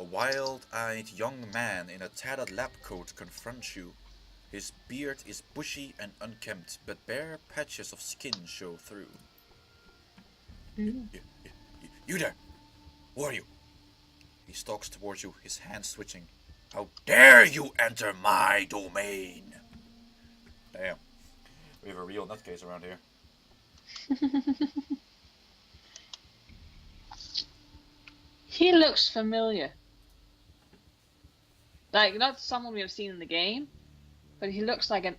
A wild-eyed young man in a tattered lab coat confronts you. His beard is bushy and unkempt, but bare patches of skin show through. Mm. You there! Who are you? He stalks towards you, his hands twitching. How dare you enter my domain! Damn. We have a real nutcase around here. He looks familiar. Like, not someone we have seen in the game, but he looks like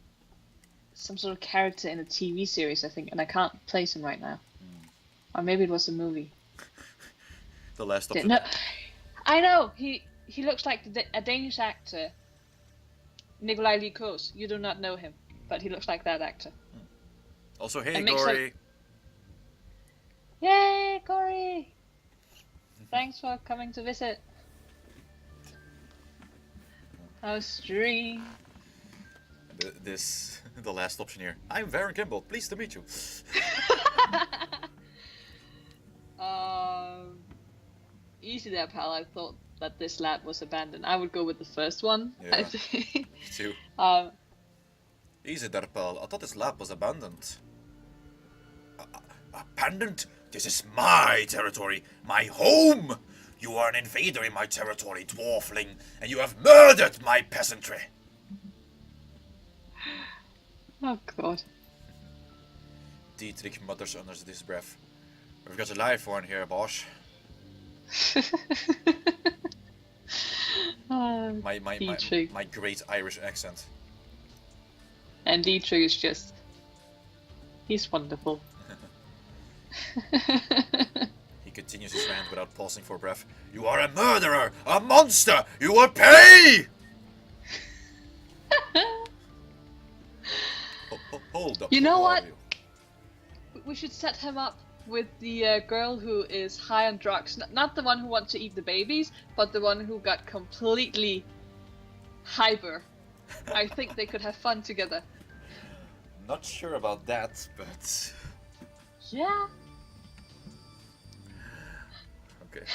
some sort of character in a TV series, I think, and I can't place him right now. Or maybe it was a movie. The last option. No, I know! He looks like a Danish actor, Nikolai Lee Kos. You do not know him, but he looks like that actor. Also, hey, Gory! Yay, Gory! Thanks for coming to visit. How's dream? The last option here. I'm Varren Kimbold. Pleased to meet you. Easy there, pal. I thought that this lab was abandoned. I would go with the first one. Yeah, I think. Me too. Easy there, pal. I thought this lab was abandoned. Abandoned? This is my territory, my home! You are an invader in my territory, dwarfling, and you have murdered my peasantry! Oh god. Dietrich mutters under his breath. We've got a live one here, boss. My great Irish accent. And Dietrich is just... he's wonderful. He continues his rant without pausing for breath. You are a murderer! A monster! You will pay! Hold up. You know what? We should set him up with the girl who is high on drugs. Not the one who wants to eat the babies, but the one who got completely hyper. I think they could have fun together. Not sure about that, but... Yeah. Okay.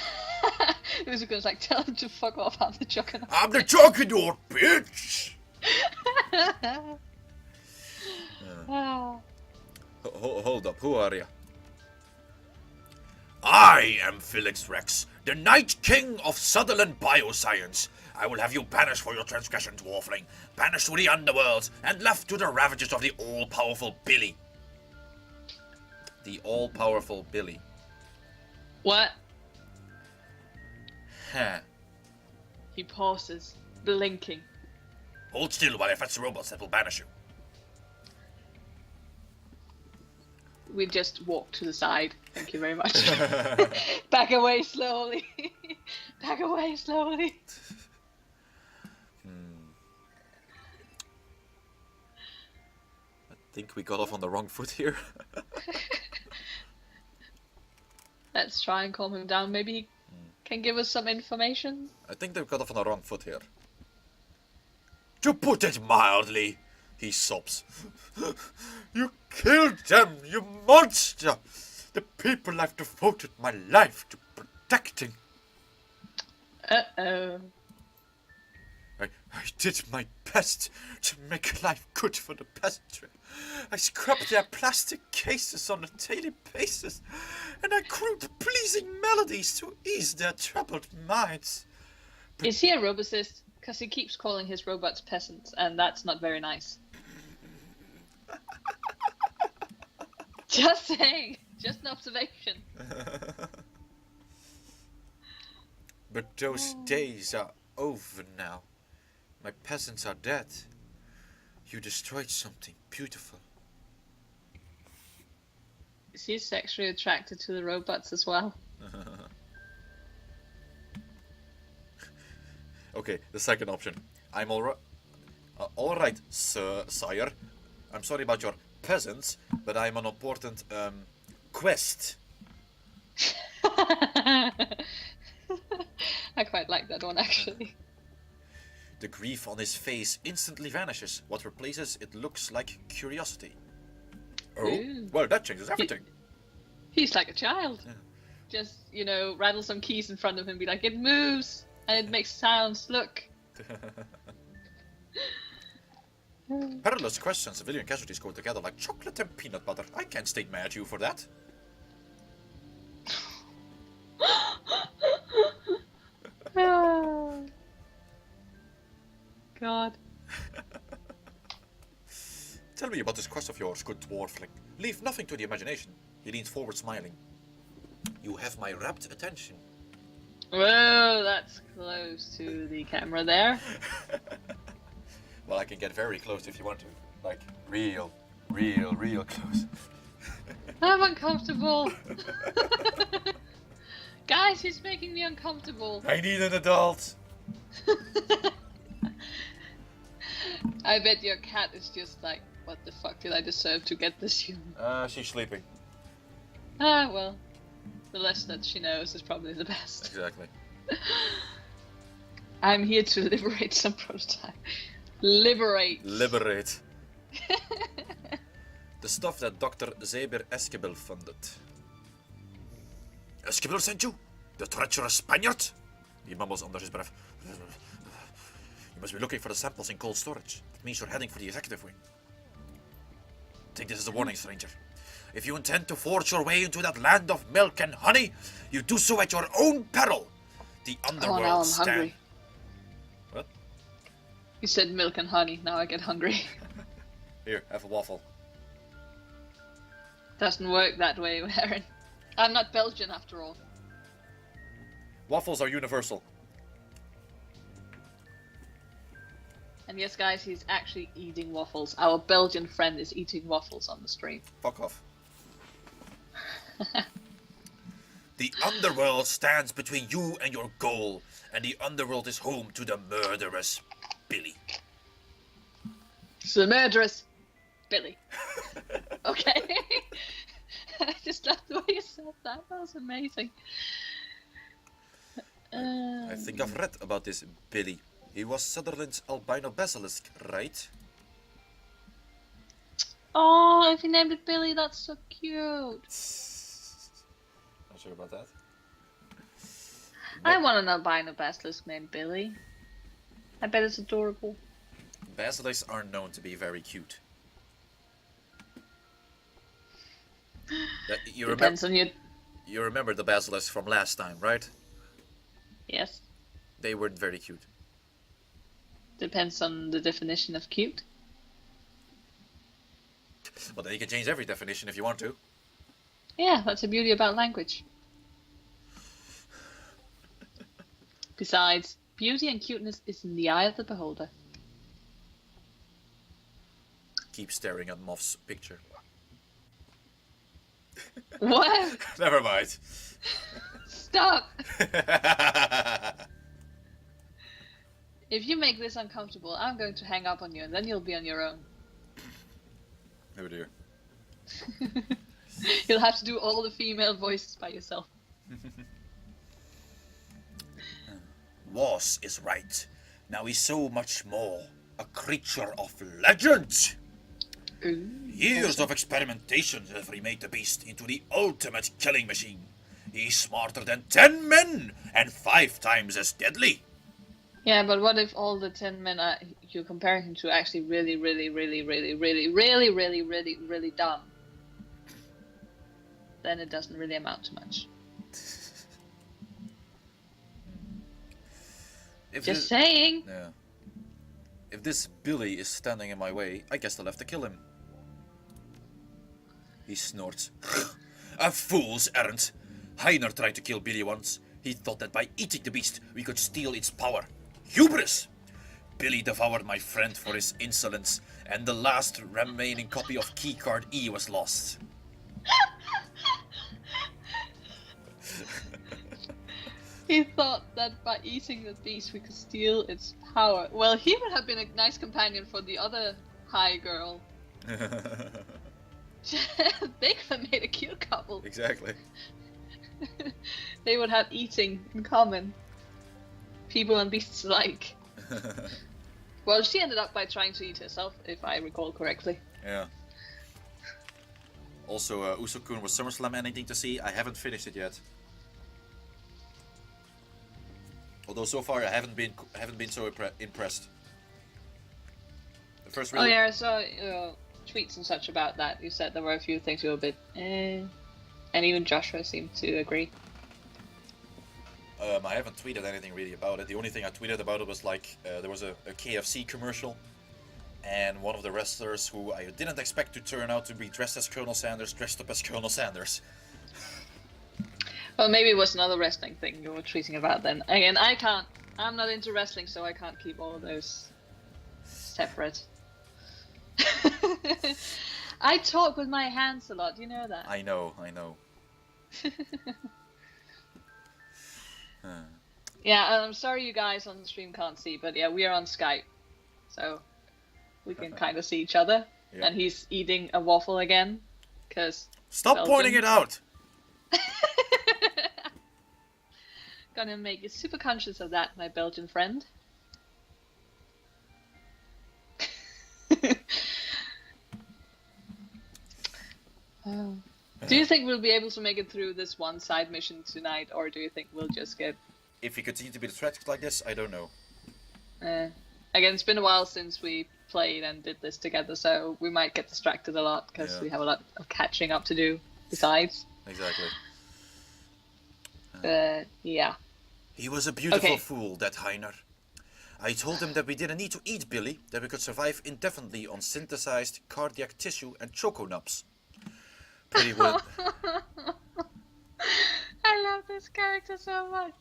It was because like, tell him to fuck off, I'm the juggernaut. I'm the juggernaut, bitch! Hold up, who are you? I am Felix Rex, the Night King of Sutherland Bioscience. I will have you banished for your transgression, dwarfling, banished to the underworld, and left to the ravages of the all-powerful Billy. The all-powerful Billy. What? Huh. He pauses, blinking. Hold still while I fetch the robots that will banish you. We just walk to the side. Thank you very much. Back away slowly. Back away slowly. I think we got off on the wrong foot here. Let's try and calm him down. Maybe he can give us some information. I think they've got off on the wrong foot here. To put it mildly, he sobs. You killed them, you monster! The people I've devoted my life to protecting. Uh-oh. I did my best to make life good for the peasantry. I scrubbed their plastic cases on a daily basis, and I crooned pleasing melodies to ease their troubled minds. Is he a robotist? Because he keeps calling his robots peasants, and that's not very nice. Just saying. Just an observation. But those days are over now. My peasants are dead. You destroyed something beautiful. Is he sexually attracted to the robots as well? Okay, the second option. I'm alright, sire. I'm sorry about your peasants, but I'm on an important quest. I quite like that one, actually. The grief on his face instantly vanishes. What replaces it looks like curiosity. Oh, Ooh. Well, that changes everything. He's like a child. Yeah. Just, rattle some keys in front of him, be like, it moves! And it makes sounds. Look. Perilous questions, civilian casualties go together like chocolate and peanut butter. I can't stay mad at you for that. God. Tell me about this quest of yours, good dwarfling. Leave nothing to the imagination. He leans forward, smiling. You have my rapt attention. Whoa, that's close to the camera there. Well, I can get very close if you want to. Like, real close. I'm uncomfortable. Guys, he's making me uncomfortable. I need an adult. I bet your cat is just like, what the fuck did I deserve to get this human? She's sleeping. Ah, well. The less that she knows is probably the best. Exactly. I'm here to liberate some prototype. Liberate. Liberate. The stuff that Dr. Zeber Esquivel funded. Esquivel sent you? The treacherous Spaniard? He mumbles under his breath. You must be looking for the samples in cold storage. It means you're heading for the executive wing. Take this as a warning, stranger. If you intend to forge your way into that land of milk and honey, you do so at your own peril. The underworld now I'm hungry. What? You said milk and honey, now I get hungry. Here, have a waffle. Doesn't work that way, Varren. I'm not Belgian after all. Waffles are universal. And yes, guys, he's actually eating waffles. Our Belgian friend is eating waffles on the stream. Fuck off. The underworld stands between you and your goal, and the underworld is home to the murderous Billy. It's the murderous Billy. Okay. I just loved the way you said that. That was amazing. I think I've read about this Billy. He was Sutherland's albino basilisk, right? Oh, if you named it Billy, that's so cute. Not sure about that. I want an albino basilisk named Billy. I bet it's adorable. Basilisks are known to be very cute. Depends on you. You remember the basilisks from last time, right? Yes. They weren't very cute. Depends on the definition of cute. Well, then you can change every definition if you want to. Yeah, that's the beauty about language. Besides, beauty and cuteness is in the eye of the beholder. Keep staring at Moth's picture. What? Never mind. Stop! If you make this uncomfortable, I'm going to hang up on you and then you'll be on your own. Oh dear. You'll have to do all the female voices by yourself. Was is right. Now he's so much more. A creature of legend. Ooh. Years of experimentation have remade the beast into the ultimate killing machine. He's smarter than 10 men and 5 times as deadly. Yeah, but what if all the 10 men you're comparing him to actually really dumb? Then it doesn't really amount to much. Just saying. Yeah. If this Billy is standing in my way, I guess I'll have to kill him. He snorts. A fool's errand. Heiner tried to kill Billy once. He thought that by eating the beast, we could steal its power. Hubris! Billy devoured my friend for his insolence, and the last remaining copy of Keycard E was lost. He thought that by eating the beast we could steal its power. Well, he would have been a nice companion for the other high girl. They could have made a cute couple. Exactly. They would have eating in common. People and beasts alike. Well, she ended up by trying to eat herself, if I recall correctly. Yeah. Also, Usokun was SummerSlam anything to see? I haven't finished it yet. Although so far I haven't been so impressed. The first real... Oh yeah, I saw tweets and such about that. You said there were a few things you were a bit and even Joshua seemed to agree. I haven't tweeted anything really about it. The only thing I tweeted about it was like there was a KFC commercial, and one of the wrestlers who I didn't expect to turn out to be dressed as Colonel Sanders dressed up as Colonel Sanders. Well, maybe it was another wrestling thing you were tweeting about then. Again, I'm not into wrestling, so I can't keep all of those separate. I talk with my hands a lot, you know that? I know. Yeah, I'm sorry you guys on the stream can't see, but yeah, we are on Skype. So we can kind of see each other. Yeah. And he's eating a waffle again. Stop Belgian. Pointing it out! Gonna make you super conscious of that, my Belgian friend. Do you think we'll be able to make it through this one side mission tonight, or do you think we'll just get... If we continue to be distracted like this, I don't know. Again, it's been a while since we played and did this together, so we might get distracted a lot, because we have a lot of catching up to do besides. Exactly. Yeah. He was a beautiful fool, that Heiner. I told him that we didn't need to eat Billy, that we could survive indefinitely on synthesized cardiac tissue and choco nubs. Pretty well. I love this character so much.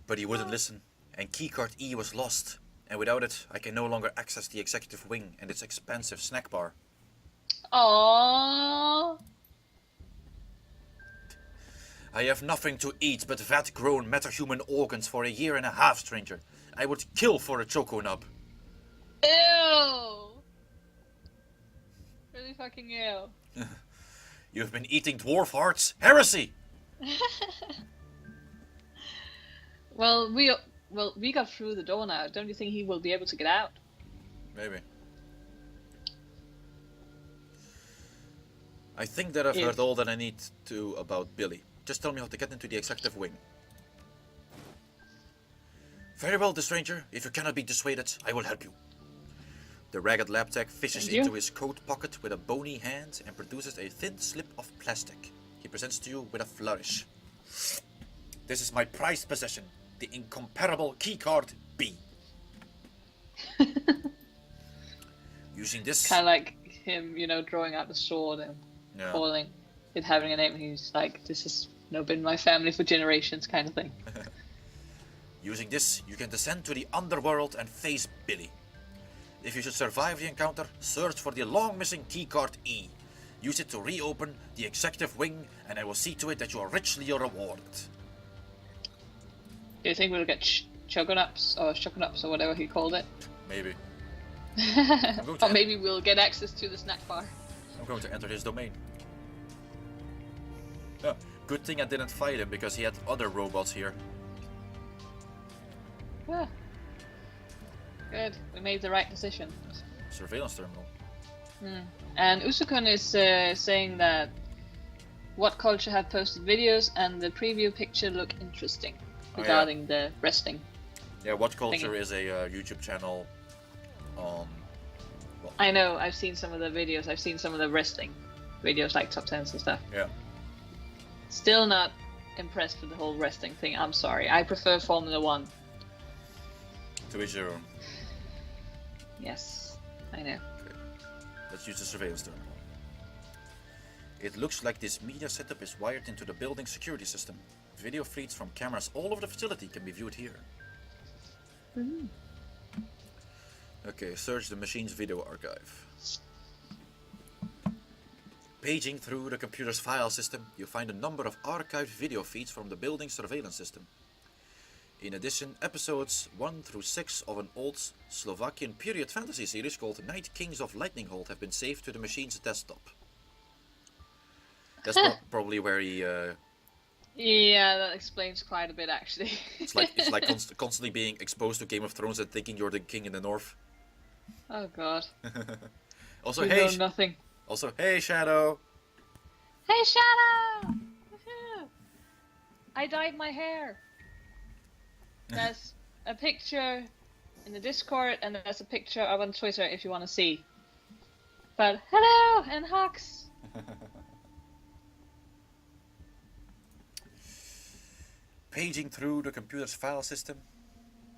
But he wouldn't listen, and keycard E was lost, and without it, I can no longer access the executive wing and its expansive snack bar. Aww. I have nothing to eat but vat-grown metahuman organs for a year and a half, stranger. I would kill for a choco nub. Ew. Really fucking ew. You've been eating dwarf hearts? Heresy! Well, we got through the door now. Don't you think he will be able to get out? Maybe. I think that I've heard all that I need to about Billy. Just tell me how to get into the executive wing. Very well, the stranger. If you cannot be dissuaded, I will help you. The ragged lab tech fishes into his coat pocket with a bony hand and produces a thin slip of plastic. He presents to you with a flourish. This is my prized possession, the incomparable keycard B. Using this... Kind of like him, drawing out the sword and calling it having a name. He's like, this has been my family for generations kind of thing. Using this, you can descend to the underworld and face Billy. If you should survive the encounter, search for the long-missing keycard E. Use it to reopen the executive wing, and I will see to it that you are richly rewarded. Do you think we'll get choconups or whatever he called it? Maybe. Or maybe we'll get access to the snack bar. I'm going to enter his domain. Oh, good thing I didn't fight him because he had other robots here. Yeah. Good. We made the right decision. Surveillance terminal. And Usukun is saying that what culture have posted videos and the preview picture look interesting regarding the resting. Yeah, What Culture is a YouTube channel on... Well, I know, I've seen some of the videos. I've seen some of the resting videos, like top 10s and stuff. Yeah. Still not impressed with the whole resting thing, I'm sorry. I prefer Formula 1. To each their own. Yes, I know. Okay. Let's use the surveillance terminal. It looks like this media setup is wired into the building security system. Video feeds from cameras all over the facility can be viewed here. Okay, search the machine's video archive. Paging through the computer's file system, you find a number of archived video feeds from the building's surveillance system. In addition, episodes 1 through 6 of an old Slovakian period fantasy series called Night Kings of Lightning Hold have been saved to the machine's desktop. That's probably where he... Yeah, that explains quite a bit, actually. it's like constantly being exposed to Game of Thrones and thinking you're the king in the north. Oh god. Also, we hey, know nothing. Also, hey, Shadow. Hey, Shadow! Woohoo! I dyed my hair. There's a picture in the Discord, and there's a picture up on Twitter if you want to see. But hello, and Hux! Paging through the computer's file system,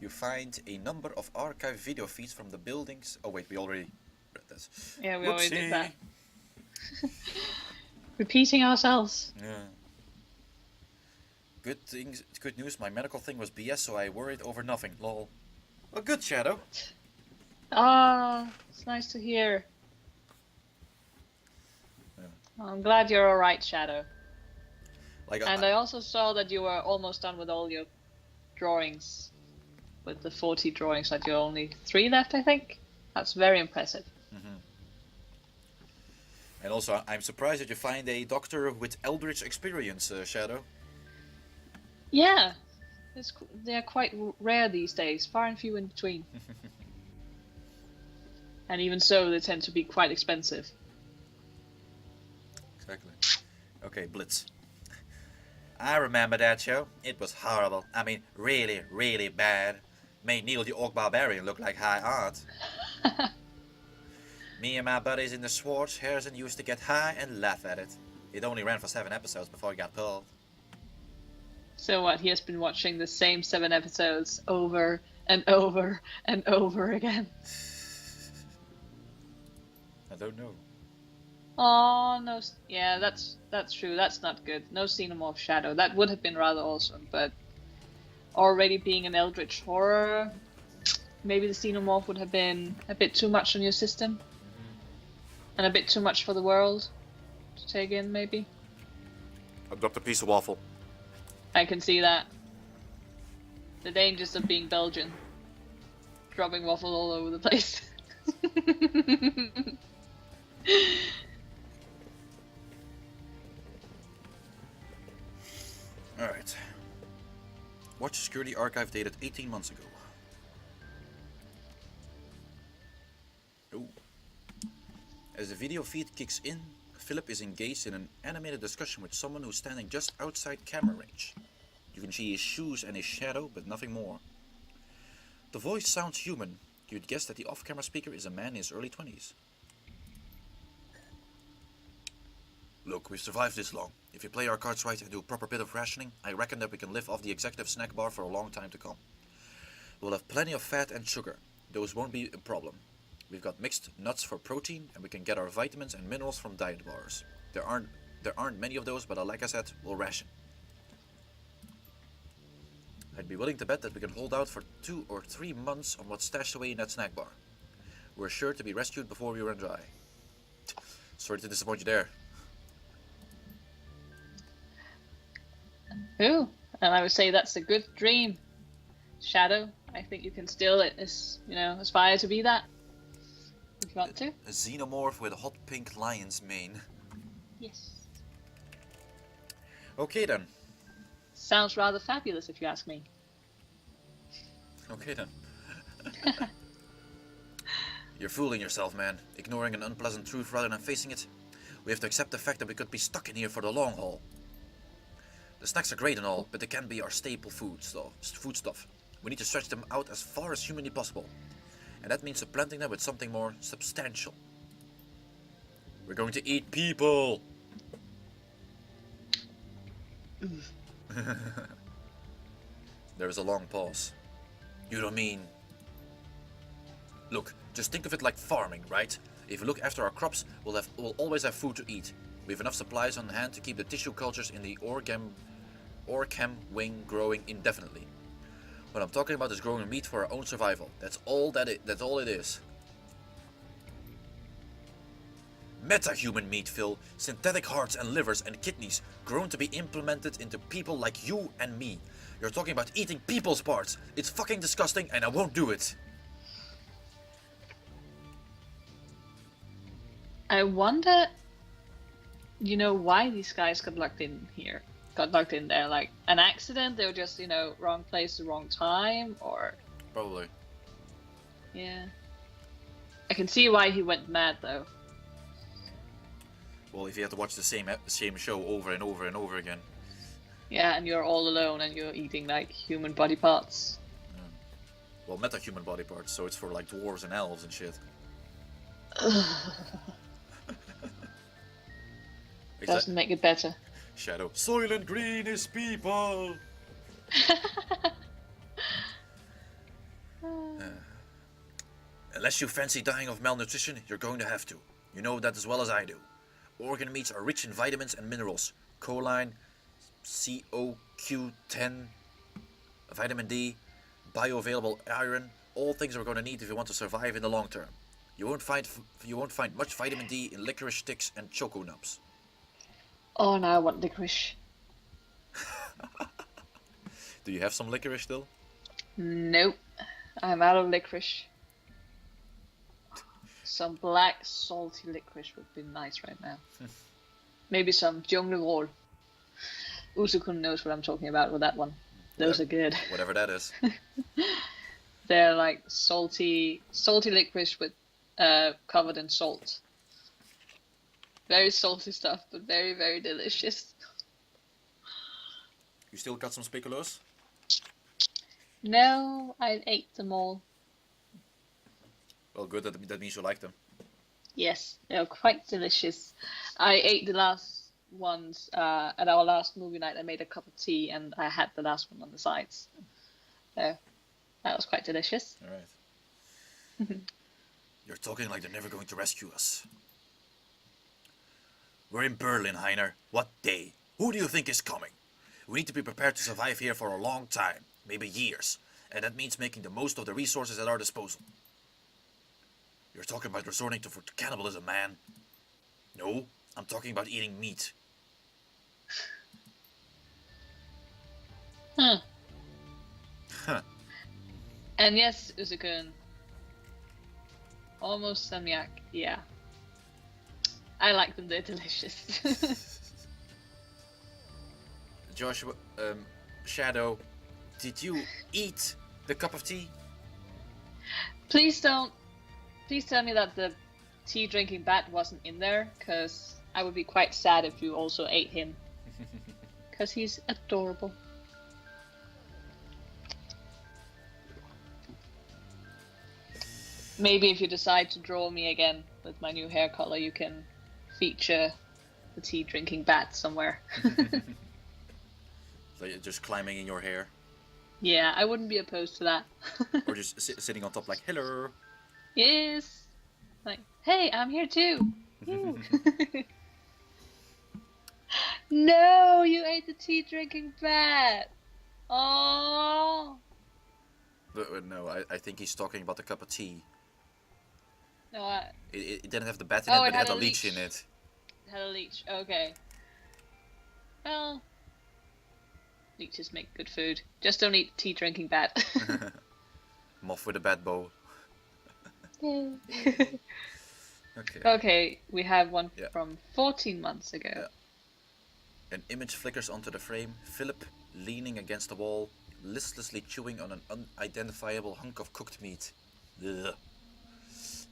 you find a number of archived video feeds from the buildings. Oh wait, we already read this. Yeah, we already did that. Whoopsie. Repeating ourselves. Yeah. Good news, my medical thing was BS, so I worried over nothing, lol. Well, good, Shadow. Ah, it's nice to hear. Yeah. Well, I'm glad you're alright, Shadow. Like, And I also saw that you were almost done with all your drawings. With the 40 drawings, that you're only 3 left, I think. That's very impressive. And also, I'm surprised that you find a doctor with Eldritch experience, Shadow. Yeah, they're quite rare these days, far and few in between. And even so, they tend to be quite expensive. Exactly. Okay, Blitz. I remember that show. It was horrible. I mean, really, really bad. Made Neil the Orc Barbarian look like high art. Me and my buddies in the Swartz, Harrison used to get high and laugh at it. It only ran for 7 episodes before it got pulled. So what, he has been watching the same 7 episodes over and over and over again? I don't know. Oh no! Yeah, that's true. That's not good. No Xenomorph Shadow. That would have been rather awesome, but already being an Eldritch horror, maybe the Xenomorph would have been a bit too much on your system, and a bit too much for the world to take in. Maybe. I dropped a piece of waffle. I can see that. The dangers of being Belgian. Dropping waffle all over the place. Alright. Watch Security Archive dated 18 months ago. Ooh. As the video feed kicks in, Philip is engaged in an animated discussion with someone who's standing just outside camera range. You can see his shoes and his shadow, but nothing more. The voice sounds human. You'd guess that the off-camera speaker is a man in his early 20s. Look, we've survived this long. If we play our cards right and do a proper bit of rationing, I reckon that we can live off the executive snack bar for a long time to come. We'll have plenty of fat and sugar. Those won't be a problem. We've got mixed nuts for protein, and we can get our vitamins and minerals from diet bars. There aren't many of those, but like I said, we'll ration. I'd be willing to bet that we can hold out for 2 or 3 months on what's stashed away in that snack bar. We're sure to be rescued before we run dry. Sorry to disappoint you there. Ooh, and I would say that's a good dream, Shadow. I think you can still, aspire to be that. If you want to. A xenomorph with a hot pink lion's mane. Yes. Okay then. Sounds rather fabulous, if you ask me. Okay then. You're fooling yourself, man. Ignoring an unpleasant truth rather than facing it. We have to accept the fact that we could be stuck in here for the long haul. The snacks are great and all, but they can be our staple foodstuff. We need to stretch them out as far as humanly possible. And that means supplanting them with something more substantial. We're going to eat people! There is a long pause. You don't mean... Look, just think of it like farming, right? If we look after our crops, we'll always have food to eat. We have enough supplies on hand to keep the tissue cultures in the Orchem wing growing indefinitely. What I'm talking about is growing meat for our own survival. That's all it is. Meta-human meat, Phil. Synthetic hearts and livers and kidneys grown to be implemented into people like you and me. You're talking about eating people's parts. It's fucking disgusting and I won't do it. I wonder, why these guys got locked in there. Like, an accident? They were just, wrong place, the wrong time? Or... Probably. Yeah. I can see why he went mad, though. Well, if you have to watch the same show over and over and over again. Yeah, and you're all alone and you're eating like human body parts. Well, meta-human body parts, so it's for like dwarves and elves and shit. Doesn't make it better. Shadow. Soylent Green is people! Unless you fancy dying of malnutrition, you're going to have to. You know that as well as I do. Organ meats are rich in vitamins and minerals. Choline, CoQ10, vitamin D, bioavailable iron, all things we're going to need if you want to survive in the long term. You won't find much vitamin D in licorice sticks and choco nubs. Oh, now I want licorice. Do you have some licorice still? Nope. I'm out of licorice. Some black, salty licorice would be nice right now. Maybe some jungle. Usukun knows what I'm talking about with that one. Those are good. Whatever that is. They're like salty licorice with covered in salt. Very salty stuff, but very, very delicious. You still got some speculoos? No, I ate them all. Well, good, that means you like them. Yes, they are quite delicious. I ate the last ones at our last movie night. I made a cup of tea and I had the last one on the sides. So that was quite delicious. Alright. You're talking like they're never going to rescue us. We're in Berlin, Heiner. What day? Who do you think is coming? We need to be prepared to survive here for a long time, maybe years. And that means making the most of the resources at our disposal. You're talking about resorting to cannibalism, man. No, I'm talking about eating meat. Huh. Huh. And yes, Uzukun. Almost samyak, yeah. I like them, they're delicious. Joshua, Shadow, did you eat the cup of tea? Please tell me that the tea drinking bat wasn't in there, because I would be quite sad if you also ate him. Because he's adorable. Maybe if you decide to draw me again with my new hair color, you can feature the tea drinking bat somewhere. So you're just climbing in your hair? Yeah, I wouldn't be opposed to that. Or just sitting on top like, hello? Yes. Like, hey, I'm here too. No, you ate the tea drinking bat. Oh. No, I think he's talking about the cup of tea. No, It didn't have the bat in it, but it had a leech in it. It had a leech. Okay. Well, leeches make good food. Just don't eat tea drinking bat. Moth with a bat bow. Okay. Okay, we have one from 14 months ago. Yeah. An image flickers onto the frame. Philip, leaning against the wall, listlessly chewing on an unidentifiable hunk of cooked meat. Ugh.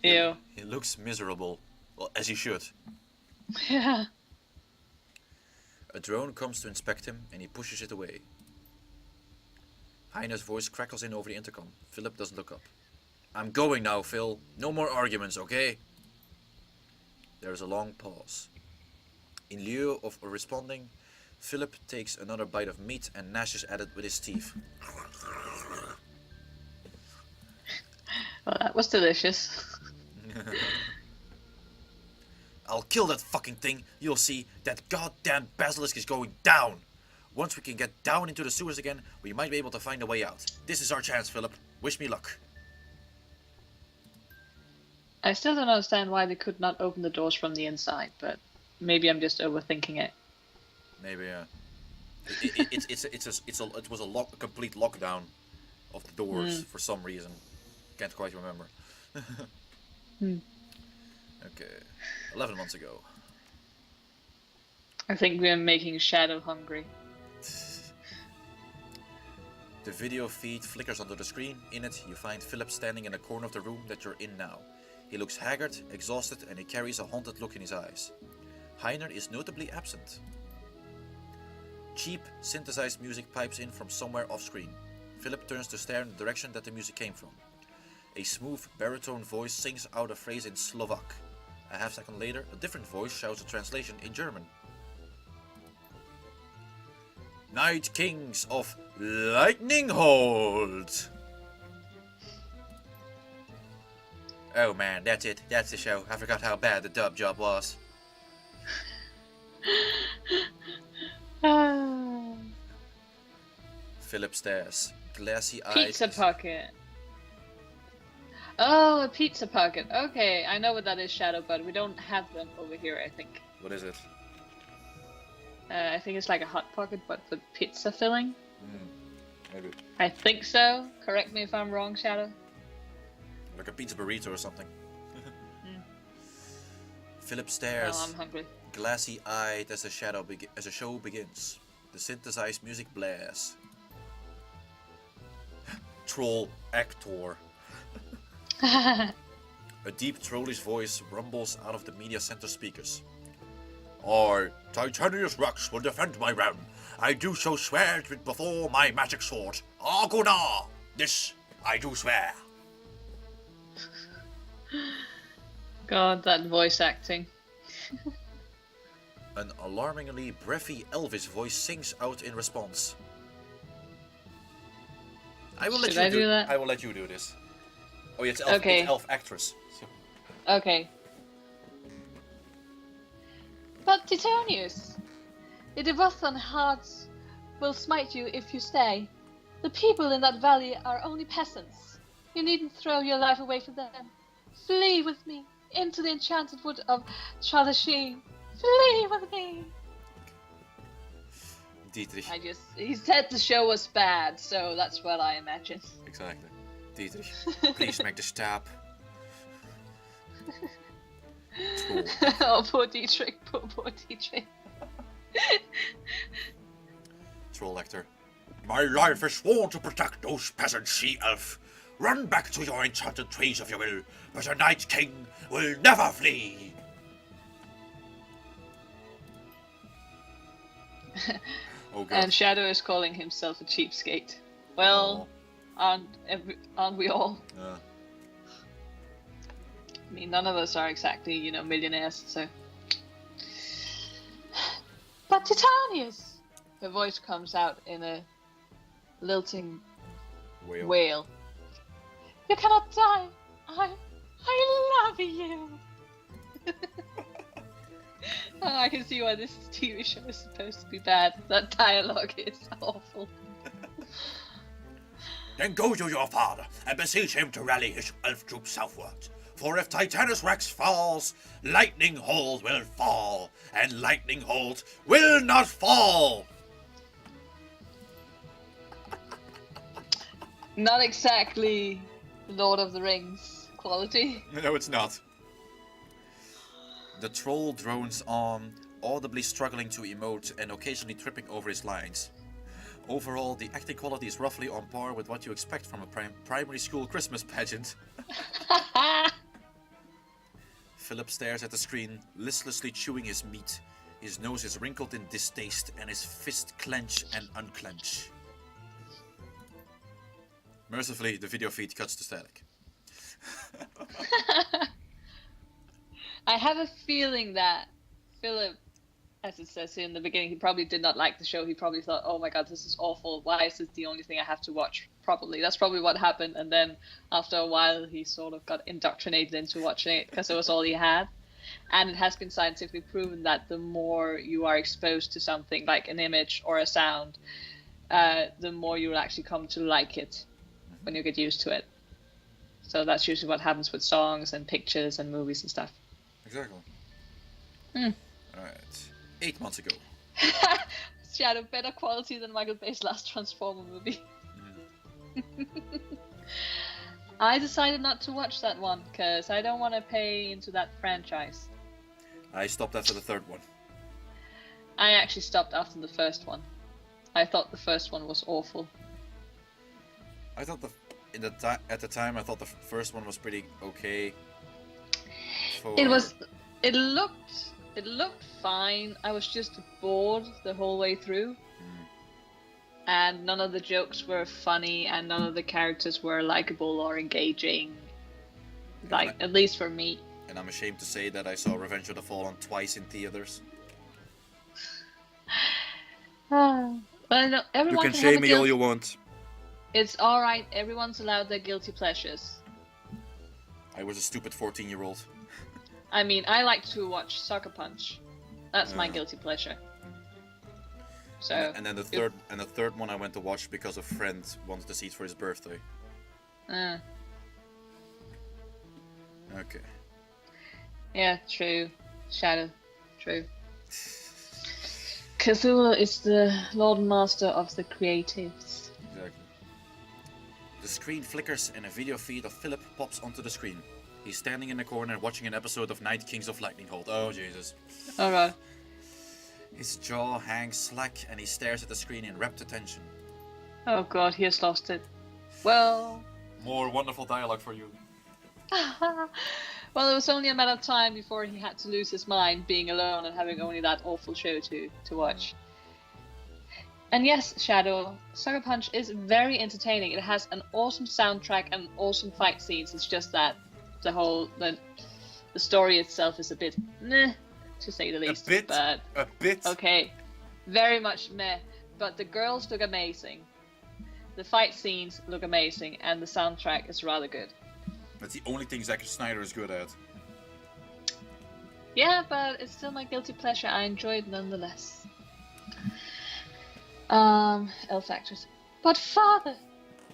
Ew. He looks miserable. Well, as he should. Yeah. A drone comes to inspect him, and he pushes it away. Heiner's voice crackles in over the intercom. Philip doesn't look up. I'm going now, Phil. No more arguments, okay? There is a long pause. In lieu of responding, Philip takes another bite of meat and gnashes at it with his teeth. Well, that was delicious. I'll kill that fucking thing. You'll see. That goddamn basilisk is going down. Once we can get down into the sewers again, we might be able to find a way out. This is our chance, Philip. Wish me luck. I still don't understand why they could not open the doors from the inside, but maybe I'm just overthinking it. Maybe, yeah. It was a complete lockdown of the doors for some reason. Can't quite remember. Okay, 11 months ago. I think we're making Shadow hungry. The video feed flickers onto the screen. In it, you find Philip standing in a corner of the room that you're in now. He looks haggard, exhausted, and he carries a haunted look in his eyes. Heiner is notably absent. Cheap, synthesized music pipes in from somewhere off-screen. Philip turns to stare in the direction that the music came from. A smooth, baritone voice sings out a phrase in Slovak. A half second later, a different voice shouts a translation in German. Night Kings of Lightning Hold! Oh man, that's it. That's the show. I forgot how bad the dub job was. Philip stares, glassy-eyed. Pizza pocket. Oh, a pizza pocket. Okay, I know what that is, Shadow, but we don't have them over here, I think. What is it? I think it's like a hot pocket, but with pizza filling. Maybe. I think so. Correct me if I'm wrong, Shadow. Like a pizza burrito or something. Philip stares, Oh, I'm hungry. glassy-eyed as the show begins. The synthesized music blares. Troll actor. A deep trollish voice rumbles out of the media center speakers. I, Titanius Rex, will defend my realm. I do so swear it before my magic sword. Argona! This I do swear. God, that voice acting. An alarmingly breathy Elvish voice sings out in response. I will Should I do that? I will let you do this. Oh, yeah, it's elf, Okay. it's elf actress. So. Okay. But Titanius, the Devothan hearts will smite you if you stay. The people in that valley are only peasants. You needn't throw your life away for them. Flee with me into the enchanted wood of Shadowrun. Flee with me. Dietrich. He said the show was bad, so that's what I imagine. Exactly. Dietrich, please make the stop. Troll. Oh, poor Dietrich, poor Dietrich. Troll actor. My life is sworn to protect those peasants, she-elf. Run back to your enchanted trees if you will, but a Night King will never flee. Oh god. And Shadow is calling himself a cheapskate. Well, aren't we all? Yeah. I mean, none of us are exactly, millionaires, so. But Titanius! Her voice comes out in a lilting Whale. wail. You cannot die! I love you! Oh, I can see why this TV show is supposed to be bad. That dialogue is awful. Then go to your father and beseech him to rally his elf troops southward. For if Titanius Rex falls, Lightning Hold will fall, and Lightning Hold will not fall! Not exactly Lord of the Rings quality. No, it's not. The troll drones on, audibly struggling to emote and occasionally tripping over his lines. Overall, the acting quality is roughly on par with what you expect from a primary school Christmas pageant. Philip stares at the screen, listlessly chewing his meat. His nose is wrinkled in distaste and his fist clench and unclench. Mercifully, the video feed cuts to static. I have a feeling that Philip, as it says in the beginning, he probably did not like the show. He probably thought, oh my god, this is awful. Why is this the only thing I have to watch? Probably. That's probably what happened. And then after a while, he sort of got indoctrinated into watching it because it was all he had. And it has been scientifically proven that the more you are exposed to something like an image or a sound, the more you will actually come to like it when you get used to it. So that's usually what happens with songs and pictures and movies and stuff. Exactly. Mm. Alright. 8 months ago. Shadow, better quality than Michael Bay's last Transformer movie. I decided not to watch that one because I don't want to pay into that franchise. I stopped after the third one. I actually stopped after the first one. I thought the first one was awful. I thought at the time I thought the first one was pretty okay. It looked fine. I was just bored the whole way through. and none of the jokes were funny, and none of the characters were likable or engaging. Like, at least for me. And I'm ashamed to say that I saw Revenge of the Fallen twice in theaters. Well, no, everyone You can have shame a me guilt- all you want. It's alright, everyone's allowed their guilty pleasures. I was a stupid 14-year-old. I mean, I like to watch Sucker Punch. That's my guilty pleasure. So. And then the third one I went to watch because a friend wanted to see it for his birthday. Okay. Yeah, true. Shadow. True. Cthulhu is the Lord and Master of the creatives. Exactly. The screen flickers and a video feed of Philip pops onto the screen. He's standing in the corner watching an episode of Night Kings of Lightning Hold. Oh, Jesus. Alright. His jaw hangs slack and he stares at the screen in rapt attention. Oh god, he has lost it. Well... More wonderful dialogue for you. Well, it was only a matter of time before he had to lose his mind being alone and having only that awful show to watch. And yes, Shadow, Sucker Punch is very entertaining. It has an awesome soundtrack and awesome fight scenes. It's just that the story itself is a bit meh, to say the least. A bit? Okay, very much meh. But the girls look amazing. The fight scenes look amazing, and the soundtrack is rather good. That's the only thing Zack Snyder is good at. Yeah, but it's still my guilty pleasure. I enjoy it nonetheless. Elf actress. But father,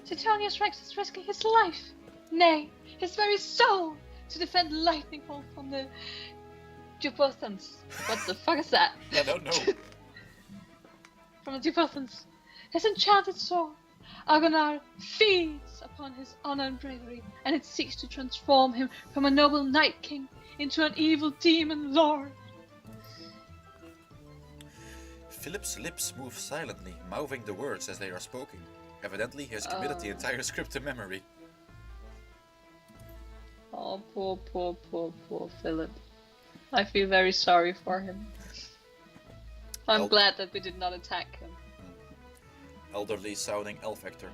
Titonius Rex is risking his life, nay, his very soul, to defend Lightning Bolt from the Jubothans. What the fuck is that? I don't know. From the Jubothans. His enchanted sword, Agonar, feeds upon his honor and bravery, and it seeks to transform him from a noble Night King into an evil demon lord. Philip's lips move silently, mouthing the words as they are spoken. Evidently, he has committed the entire script to memory. Oh, poor Philip. I feel very sorry for him. I'm glad that we did not attack him. Elderly sounding elf actor.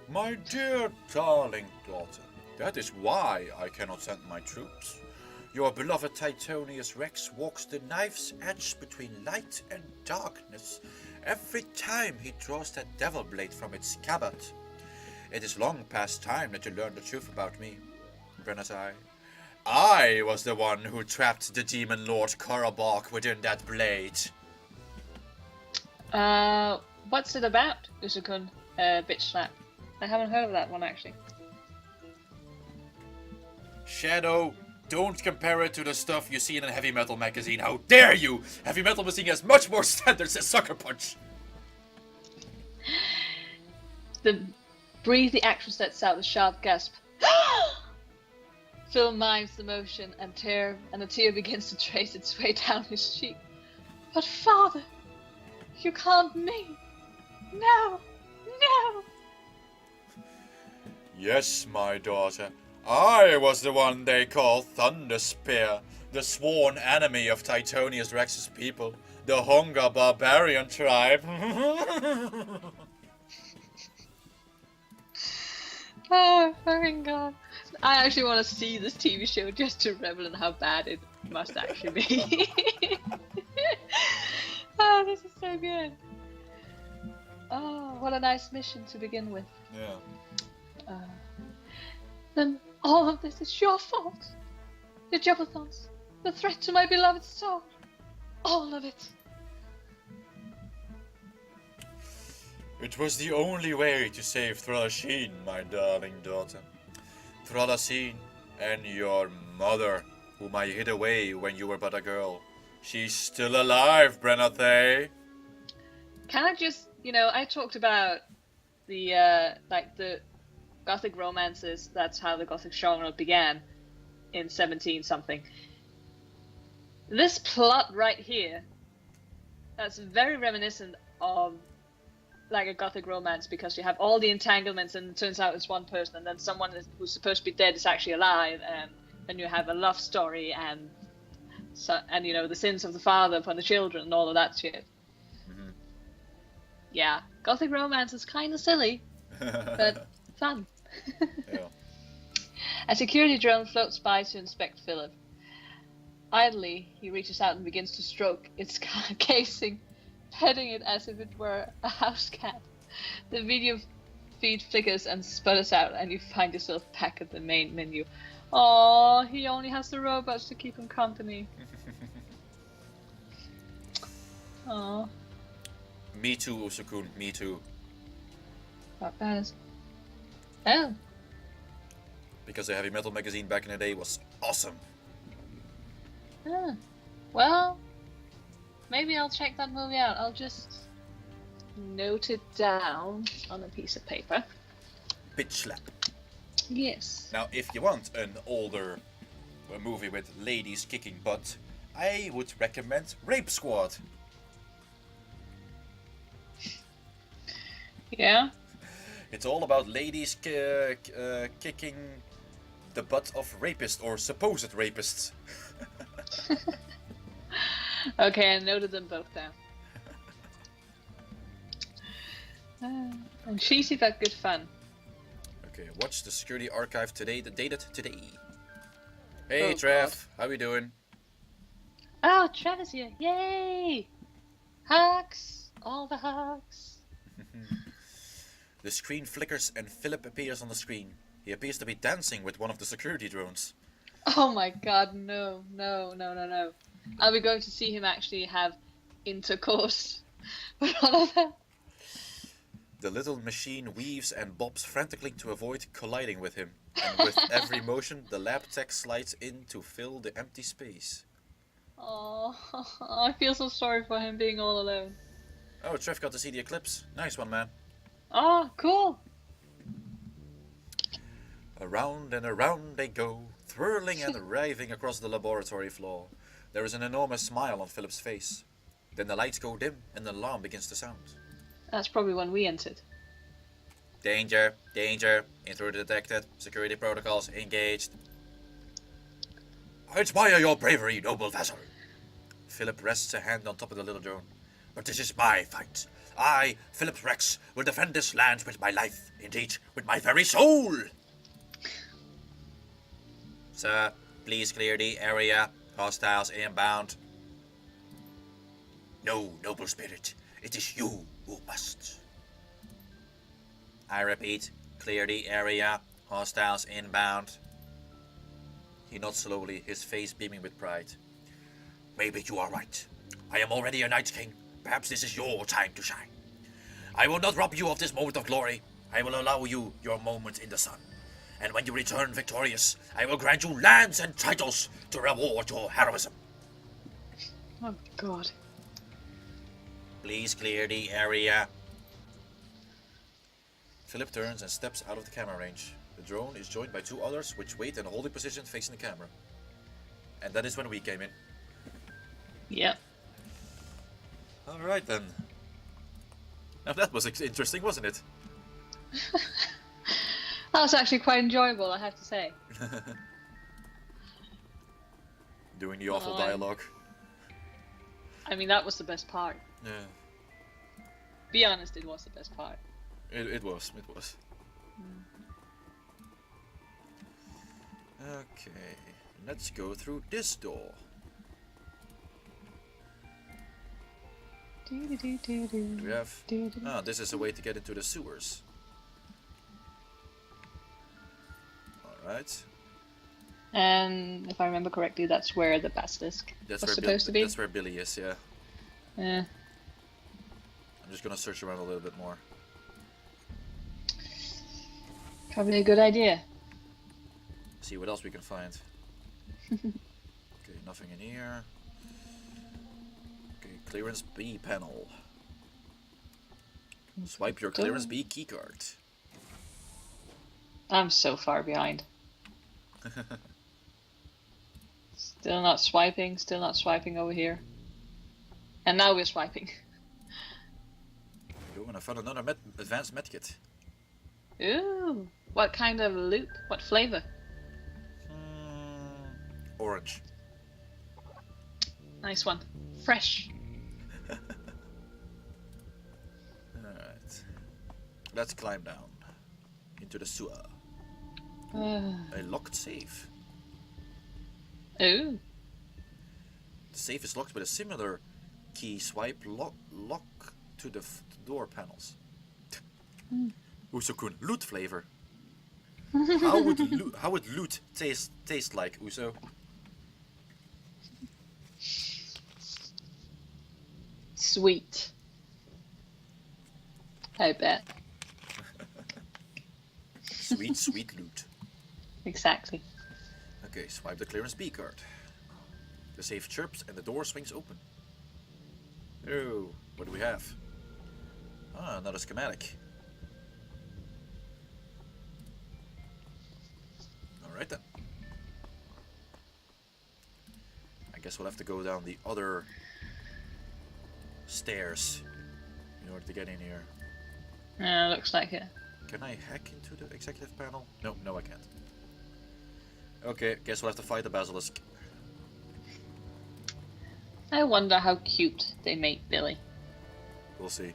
My dear darling daughter, that is why I cannot send my troops. Your beloved Titonius Rex walks the knife's edge between light and darkness every time he draws that devil blade from its scabbard. It is long past time that you learn the truth about me, Brenna's eye. I was the one who trapped the demon lord Korobok within that blade. What's it about, Usukun, bitch slap? I haven't heard of that one, actually. Shadow, don't compare it to the stuff you see in a heavy metal magazine. How dare you! Heavy metal magazine has much more standards than Sucker Punch. The breathy actress lets out a sharp gasp. Phil mimes the motion, and a tear begins to trace its way down his cheek. But father, you can't mean. No, no. Yes, my daughter. I was the one they call Thunder Spear, the sworn enemy of Titonius Rex's people, the Honga barbarian tribe. Oh, fucking god. I actually want to see this TV show just to revel in how bad it must actually be. Oh, this is so good. Oh, what a nice mission to begin with. Yeah. Then all of this is your fault. The Jubathons, the threat to my beloved soul. All of it. It was the only way to save Thrallasheen, my darling daughter. Thrallasheen and your mother, whom I hid away when you were but a girl. She's still alive, Brenna. Can I just, I talked about the Gothic romances. That's how the Gothic genre began in 17 something. This plot right here, that's very reminiscent of like a Gothic romance, because you have all the entanglements and it turns out it's one person, and then someone who's supposed to be dead is actually alive, and then you have a love story and the sins of the father upon the children and all of that shit. yeah, gothic romance is kind of silly, but fun. Yeah. A security drone floats by to inspect Philip. Idly, he reaches out and begins to stroke its casing, petting it as if it were a house cat. The video feed flickers and sputters out, and you find yourself back at the main menu. Oh, he only has the robots to keep him company. Oh. Me too, Usukun, me too. What bad? Oh. Because the Heavy Metal magazine back in the day was awesome. Well, maybe I'll check that movie out. I'll just note it down on a piece of paper. Bitch slap. Yes. Now, if you want an older movie with ladies kicking butt, I would recommend Rape Squad. Yeah? It's all about ladies kicking the butt of rapists or supposed rapists. Okay, I noted them both down. And cheesy but good fun. Okay, watch the security archive today, dated today. Hey Oh, Trev, God. how we doing? Oh, Travis here! Yay! Hugs! All the hugs! The screen flickers and Philip appears on the screen. He appears to be dancing with one of the security drones. Oh my god, no, no, no, no, no. Are we going to see him actually have intercourse with one of them? The little machine weaves and bobs frantically to avoid colliding with him, and with every motion, the lab tech slides in to fill the empty space. Oh, I feel so sorry for him being all alone. Oh, Trev got to see the eclipse. Nice one, man. Oh, cool. Around and around they go, twirling and writhing across the laboratory floor. There is an enormous smile on Philip's face. Then the lights go dim and an alarm begins to sound. That's probably when we entered. Danger, danger, intruder detected, security protocols engaged. I admire your bravery, noble vassal. Philip rests a hand on top of the little drone. But this is my fight. I, Philip Rex, will defend this land with my life, indeed, with my very soul. Sir, please clear the area. Hostiles inbound. No, noble spirit. It is you who must. I repeat, clear the area. Hostiles inbound. He nods slowly, his face beaming with pride. Maybe you are right. I am already a Night King. Perhaps this is your time to shine. I will not rob you of this moment of glory. I will allow you your moment in the sun. And when you return victorious, I will grant you lands and titles to reward your heroism. Oh, God. Please clear the area. Philip turns and steps out of the camera range. The drone is joined by two others, which wait in a holding position facing the camera. And that is when we came in. Yep. Alright then. Now that was interesting, wasn't it? That was actually quite enjoyable, I have to say. Doing the awful Oh, dialogue. I mean, that was the best part. Yeah. Be honest, it was the best part. It was. Okay, let's go through this door. Do we have... Ah, this is a way to get into the sewers. Alright. And if I remember correctly, that's where the basilisk was supposed to be. That's where Billy is, yeah. Yeah. I'm just gonna search around a little bit more. Probably a good idea. See what else we can find. Okay, nothing in here. Okay, clearance B panel. Swipe your clearance B keycard. I'm so far behind. Still not swiping over here. And now we're swiping. You're gonna find another advanced medkit. Ooh, what kind of loop? What flavor? Orange. Nice one. Fresh. Alright. Let's climb down. Into the sewer. Oh. A locked safe. Ooh. The safe is locked with a similar key swipe lock to the door panels. Uso-kun, loot flavor. How would loot taste like, Uso? Sweet. I bet. Sweet loot. Exactly. Okay, swipe the clearance B card. The safe chirps and the door swings open. Oh, what do we have? Ah, another schematic. Alright then. I guess we'll have to go down the other stairs in order to get in here. Yeah, looks like it. Can I hack into the executive panel? No, I can't. Okay, guess we'll have to fight the basilisk. I wonder how cute they make Billy. We'll see.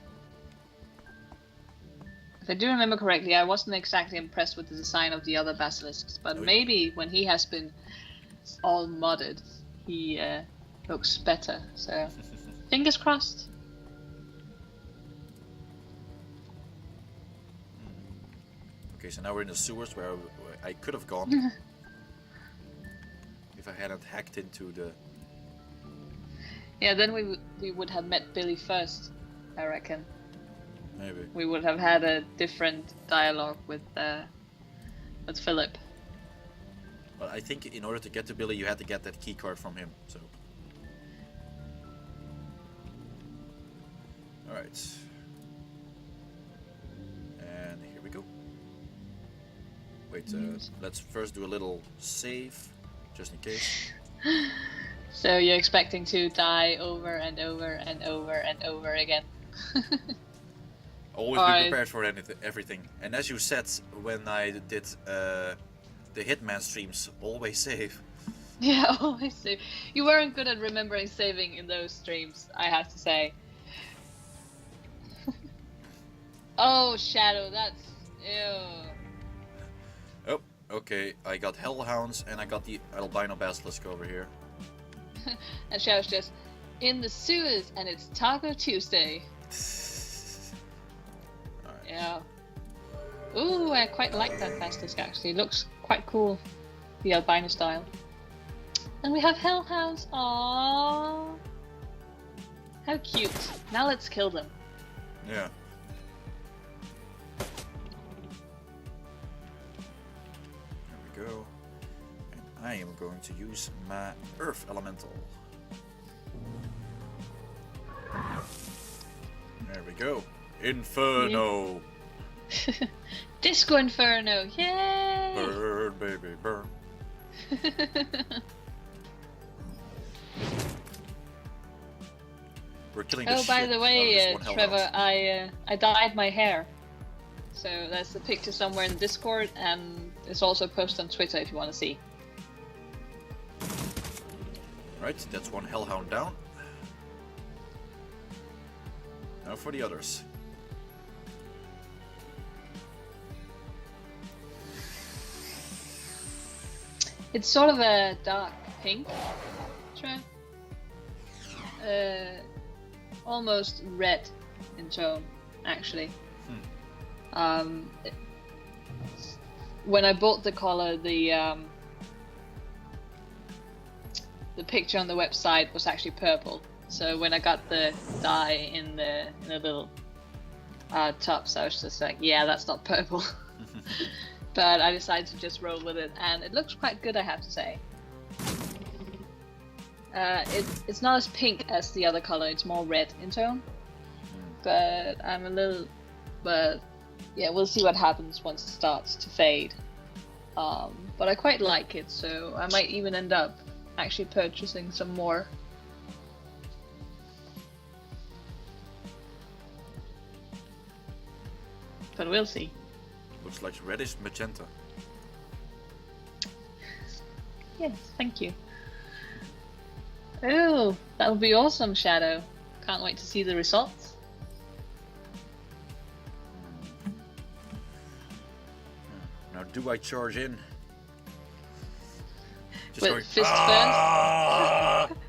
If I do remember correctly, I wasn't exactly impressed with the design of the other basilisks, but maybe when he has been all modded, he looks better. So, fingers crossed. Okay, so now we're in the sewers where I could have gone if I hadn't hacked into the... Yeah, then we would have met Billy first, I reckon. Maybe. We would have had a different dialogue with Philip. But I think in order to get to Billy, you had to get that key card from him. So. All right. And here we go. Wait, let's first do a little save, just in case. So you're expecting to die over and over and over and over again. Always be prepared for everything. And as you said when I did the Hitman streams, always save. Yeah, always save. You weren't good at remembering saving in those streams, I have to say. Oh, Shadow, that's... Ew. Oh, okay. I got Hellhounds and I got the albino basilisk over here. And Shadow's just in the sewers and it's Taco Tuesday. Alright. Yeah. Ooh, I quite like that basilisk actually. It looks quite cool. The albino style. And we have Hellhounds. Aww. How cute. Now let's kill them. Yeah. There we go. And I am going to use my Earth Elemental. There we go. Inferno! Yeah. Disco Inferno! Yay! Burn, baby, burn. We're killing the Oh, by shit the out way, of this one Trevor, Hellhound. I dyed my hair. So that's the picture somewhere in the Discord, and it's also posted on Twitter if you want to see. Right, that's one Hellhound down. Now for the others. It's sort of a dark pink, Trev. Almost red in tone, actually. When I bought the color, the picture on the website was actually purple. So when I got the dye in the little tubs, I was just like, yeah, that's not purple. But I decided to just roll with it, and it looks quite good, I have to say. It's not as pink as the other color; it's more red in tone. But but yeah, we'll see what happens once it starts to fade. But I quite like it, so I might even end up actually purchasing some more. But we'll see. Looks like reddish magenta. Yes, thank you. Oh, that would be awesome, Shadow. Can't wait to see the results. Now, do I charge in? Just With going, fist "Ah!" first.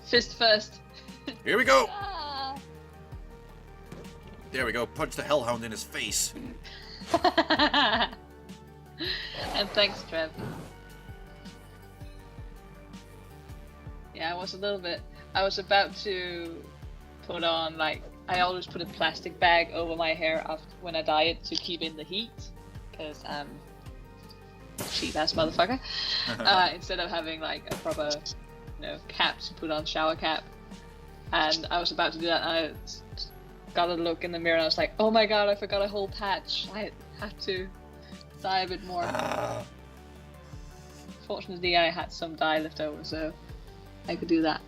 Fist first. Here we go. Ah. There we go. Punch the hellhound in his face. And thanks, Trev. Yeah, I was about to put on, like, I always put a plastic bag over my hair after when I dye it to keep in the heat, because I'm cheap ass motherfucker. Instead of having like a proper, cap to put on, shower cap. And I was about to do that, and I got a look in the mirror, and I was like, oh my god, I forgot a whole patch. I have to dye a bit more. Fortunately, I had some dye left over, so I could do that.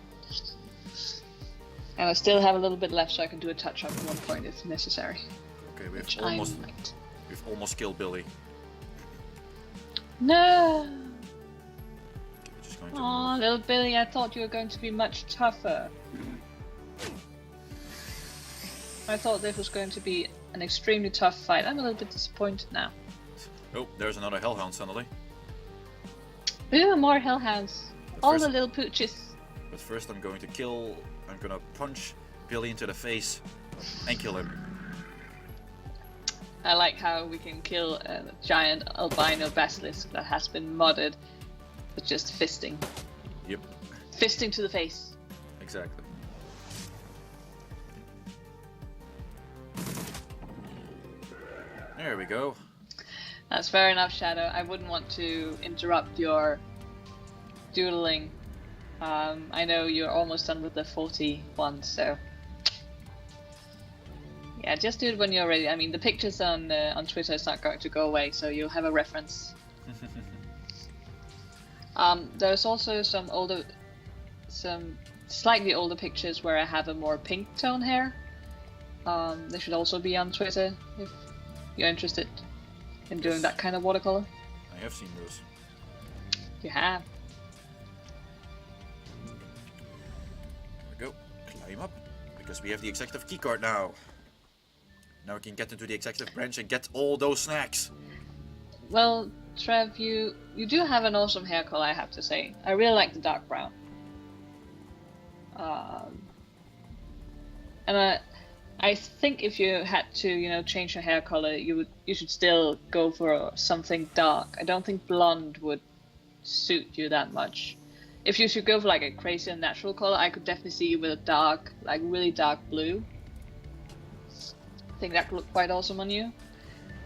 And I still have a little bit left, so I can do a touch-up at one point if necessary. Okay, we've almost killed Billy. No! Okay, we're just going to Aw, move. little Billy, I thought you were going to be much tougher. I thought this was going to be an extremely tough fight. I'm a little bit disappointed now. Oh, there's another hellhound suddenly. Ooh, more hellhounds. But All first- the little pooches. But first I'm going to punch Billy into the face and kill him. I like how we can kill a giant albino basilisk that has been modded with just fisting. Yep, Fisting to the face. exactly. There we go. That's fair enough, Shadow. I wouldn't want to interrupt your doodling. I know you're almost done with the 41, so yeah, just do it when you're ready. I mean, the pictures on Twitter is not going to go away, so you'll have a reference. There's also some slightly older pictures where I have a more pink tone hair. They should also be on Twitter if you're interested in doing that kind of watercolor. I have seen those. You have. There we go. Climb up. Because we have the executive keycard now. Now we can get into the executive branch and get all those snacks. Well, Trev, you do have an awesome hair color, I have to say. I really like the dark brown. And I think if you had to, change your hair color, you should still go for something dark. I don't think blonde would suit you that much. If you should go for like a crazy and natural color, I could definitely see you with a dark, like really dark blue. I think that could look quite awesome on you.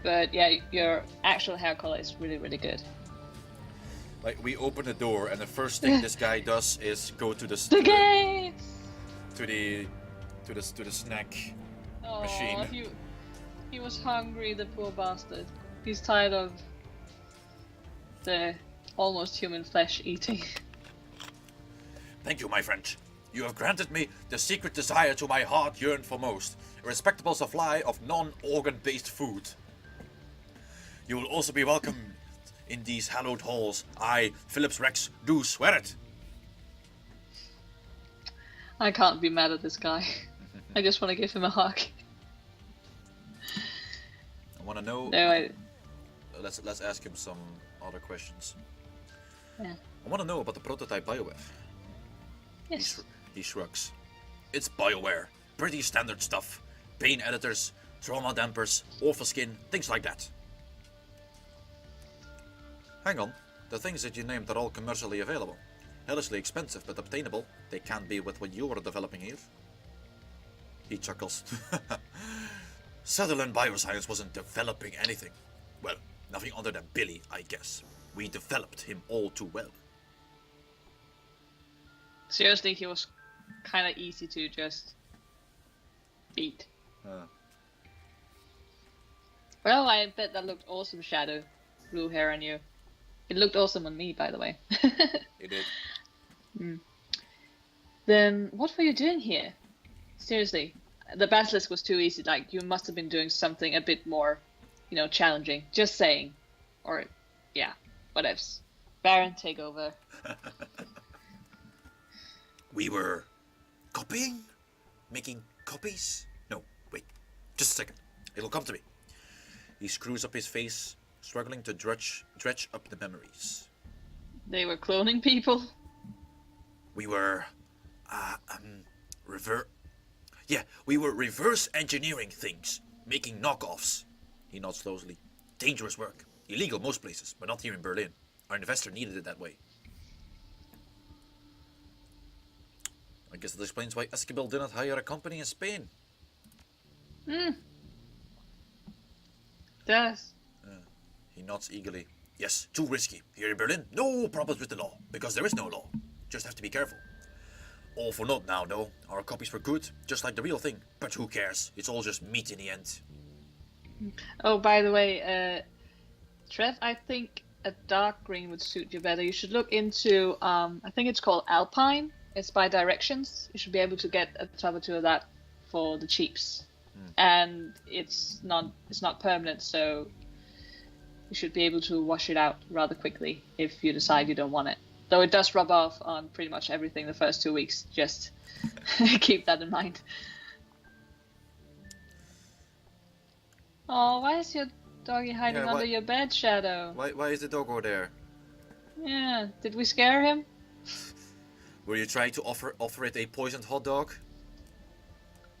But yeah, your actual hair color is really, really good. Like, we open the door and the first thing this guy does is go to the gates! to the snack Oh, machine. he was hungry, the poor bastard. He's tired of the almost human flesh eating. Thank you, my friend. You have granted me the secret desire to my heart yearned for most, a respectable supply of non-organ-based food. You will also be welcome in these hallowed halls. I, Phillips Rex, do swear it. I can't be mad at this guy. I just want to give him a hug. I want to know. No, Let's ask him some other questions. Yeah. I want to know about the prototype BioWare. Yes. He shrugs. It's BioWare. Pretty standard stuff. Pain editors, trauma dampers, orphoskin, things like that. Hang on. The things that you named are all commercially available. Hellishly expensive but obtainable. They can't be with what you are developing here. He chuckles. Shadowrun Bioscience wasn't developing anything. Well, nothing other than Billy, I guess. We developed him all too well. Seriously, he was kind of easy to just beat. Well, I bet that looked awesome, Shadow. Blue hair on you. It looked awesome on me, by the way. He did. Then, what were you doing here? Seriously, the basilisk was too easy. Like, you must have been doing something a bit more, challenging. Just saying. Or, yeah, whatevs. Varren, take over. We were copying? Making copies? No, wait. Just a second. It'll come to me. He screws up his face struggling to dredge up the memories. They were cloning people? We were, we were reverse engineering things, making knockoffs. He nods slowly. Dangerous work. Illegal most places, but not here in Berlin. Our investor needed it that way. I guess that explains why Esquivel did not hire a company in Spain. Does. He nods eagerly. Yes, too risky. Here in Berlin, no problems with the law, because there is no law. Just have to be careful. All for naught now, though. Our copies were good, just like the real thing. But who cares? It's all just meat in the end. Oh, by the way, Trev, I think a dark green would suit you better. You should look into, I think it's called Alpine. It's by directions. You should be able to get a tub or two of that for the cheaps. And it's not permanent, so you should be able to wash it out rather quickly if you decide you don't want it. Though it does rub off on pretty much everything the first 2 weeks. Just keep that in mind. Oh, why is your doggy hiding under your bed, Shadow? Why is the doggo there? Yeah, did we scare him? Were you trying to offer it a poisoned hot dog?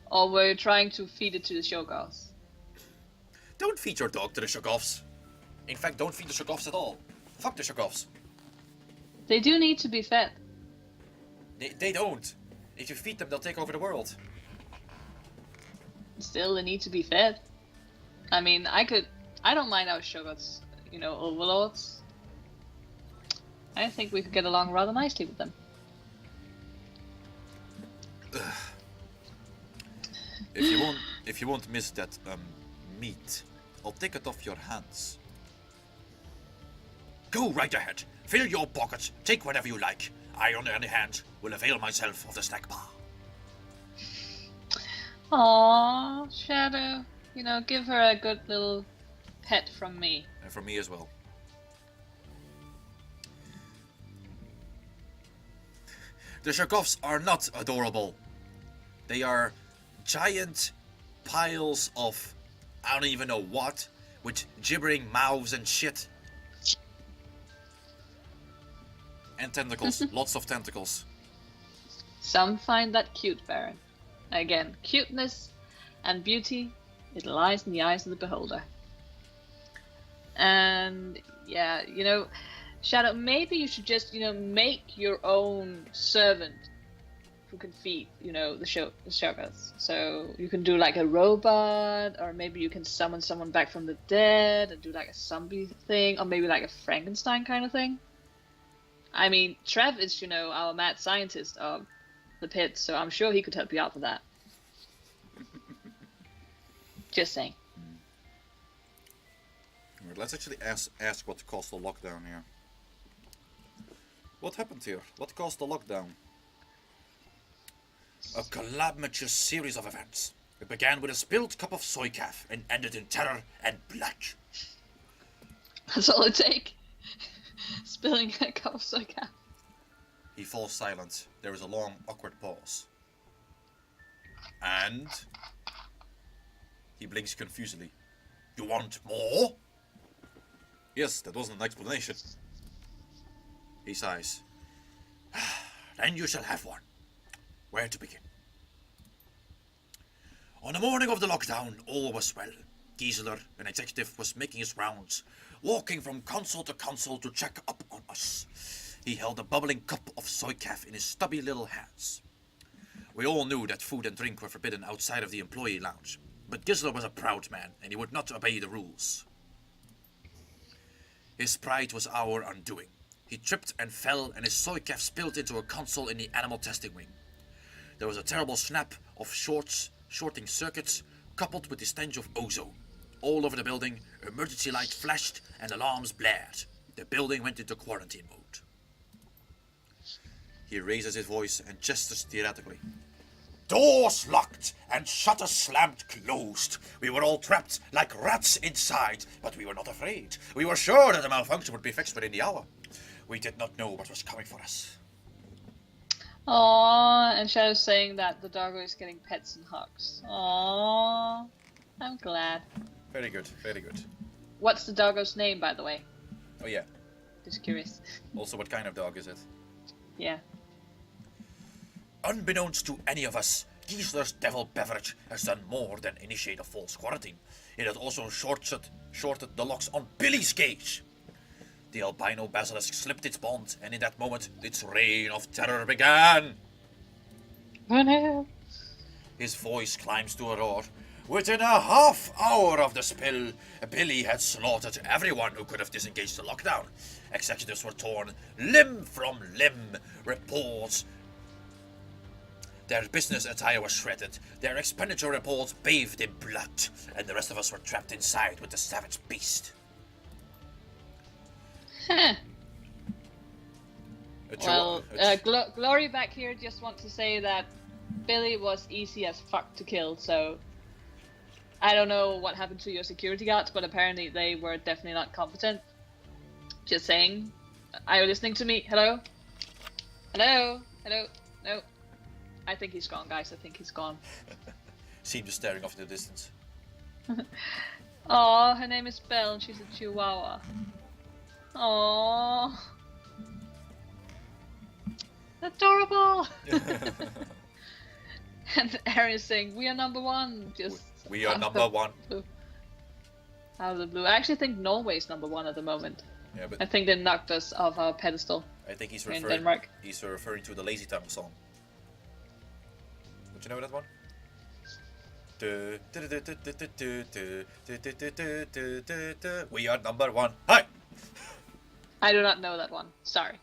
Or were you trying to feed it to the Shoggoths? Don't feed your dog to the Shoggoths. In fact, don't feed the Shoggoths at all. Fuck the Shoggoths. They do need to be fed. They don't. If you feed them, they'll take over the world. Still, they need to be fed. I mean, I don't mind our Shoggoths, overlords. I think we could get along rather nicely with them. If you won't miss that meat, I'll take it off your hands. Go right ahead. Fill your pockets. Take whatever you like. I, on the other hand, will avail myself of the snack bar. Aww, Shadow. Give her a good little pet from me. And from me as well. The Shoggoths are not adorable. They are giant piles of I don't even know what, with gibbering mouths and shit. And tentacles, lots of tentacles. Some find that cute, Varren. Again, cuteness and beauty, it lies in the eyes of the beholder. And yeah, Shadow, maybe you should just, make your own servant who can feed, the Shoggoths. So you can do like a robot, or maybe you can summon someone back from the dead and do like a zombie thing, or maybe like a Frankenstein kind of thing. I mean, Trev is, our mad scientist of the pit, so I'm sure he could help you out with that. Just saying. Alright, let's actually ask what caused the lockdown here. What happened here? What caused the lockdown? A calamitous series of events. It began with a spilled cup of soy calf and ended in terror and blood. That's all it takes. Spilling a cup of soy calf. He falls silent. There is a long, awkward pause. And he blinks confusedly. You want more? Yes, that wasn't an explanation. He sighs. Then you shall have one. Where to begin? On the morning of the lockdown, all was well. Gisela, an executive, was making his rounds, walking from console to console to check up on us. He held a bubbling cup of soy calf in his stubby little hands. We all knew that food and drink were forbidden outside of the employee lounge, but Gisela was a proud man, and he would not obey the rules. His pride was our undoing. He tripped and fell, and his soy calf spilled into a console in the animal testing wing. There was a terrible snap of shorting circuits, coupled with the stench of ozone. All over the building, emergency lights flashed and alarms blared. The building went into quarantine mode. He raises his voice and gestures theatrically. Doors locked and shutters slammed closed. We were all trapped like rats inside, but we were not afraid. We were sure that the malfunction would be fixed within the hour. We did not know what was coming for us. Aww, and Shadow's saying that the doggo is getting pets and hugs. Aww, I'm glad. Very good, very good. What's the doggo's name, by the way? Oh yeah. Just curious. Also, what kind of dog is it? Yeah. Unbeknownst to any of us, Giesler's devil beverage has done more than initiate a false quarantine. It had also shorted the locks on Billy's cage. The albino basilisk slipped its bond, and in that moment, its reign of terror began. Oh no. His voice climbs to a roar. Within a half hour of the spill, Billy had slaughtered everyone who could have disengaged the lockdown. Executives were torn limb from limb. Reports. Their business attire was shredded. Their expenditure reports bathed in blood. And the rest of us were trapped inside with the savage beast. Huh. Well, Glory back here just wants to say that Billy was easy as fuck to kill, so I don't know what happened to your security guards, but apparently they were definitely not competent. Just saying. Are you listening to me? Hello? Hello? Hello? No. I think he's gone, guys. I think he's gone. Seemed just staring off in the distance. Oh, her name is Belle and she's a chihuahua. Oh, adorable! And Aaron is saying, "We are number one." Just we are number one. Out of the blue. I actually think Norway's number one at the moment. Yeah, but I think they knocked us off our pedestal. I think he's in referring. Denmark. He's referring to the Lazy Tongue song. Would you know that one? We are number one. Hi. I do not know that one. Sorry.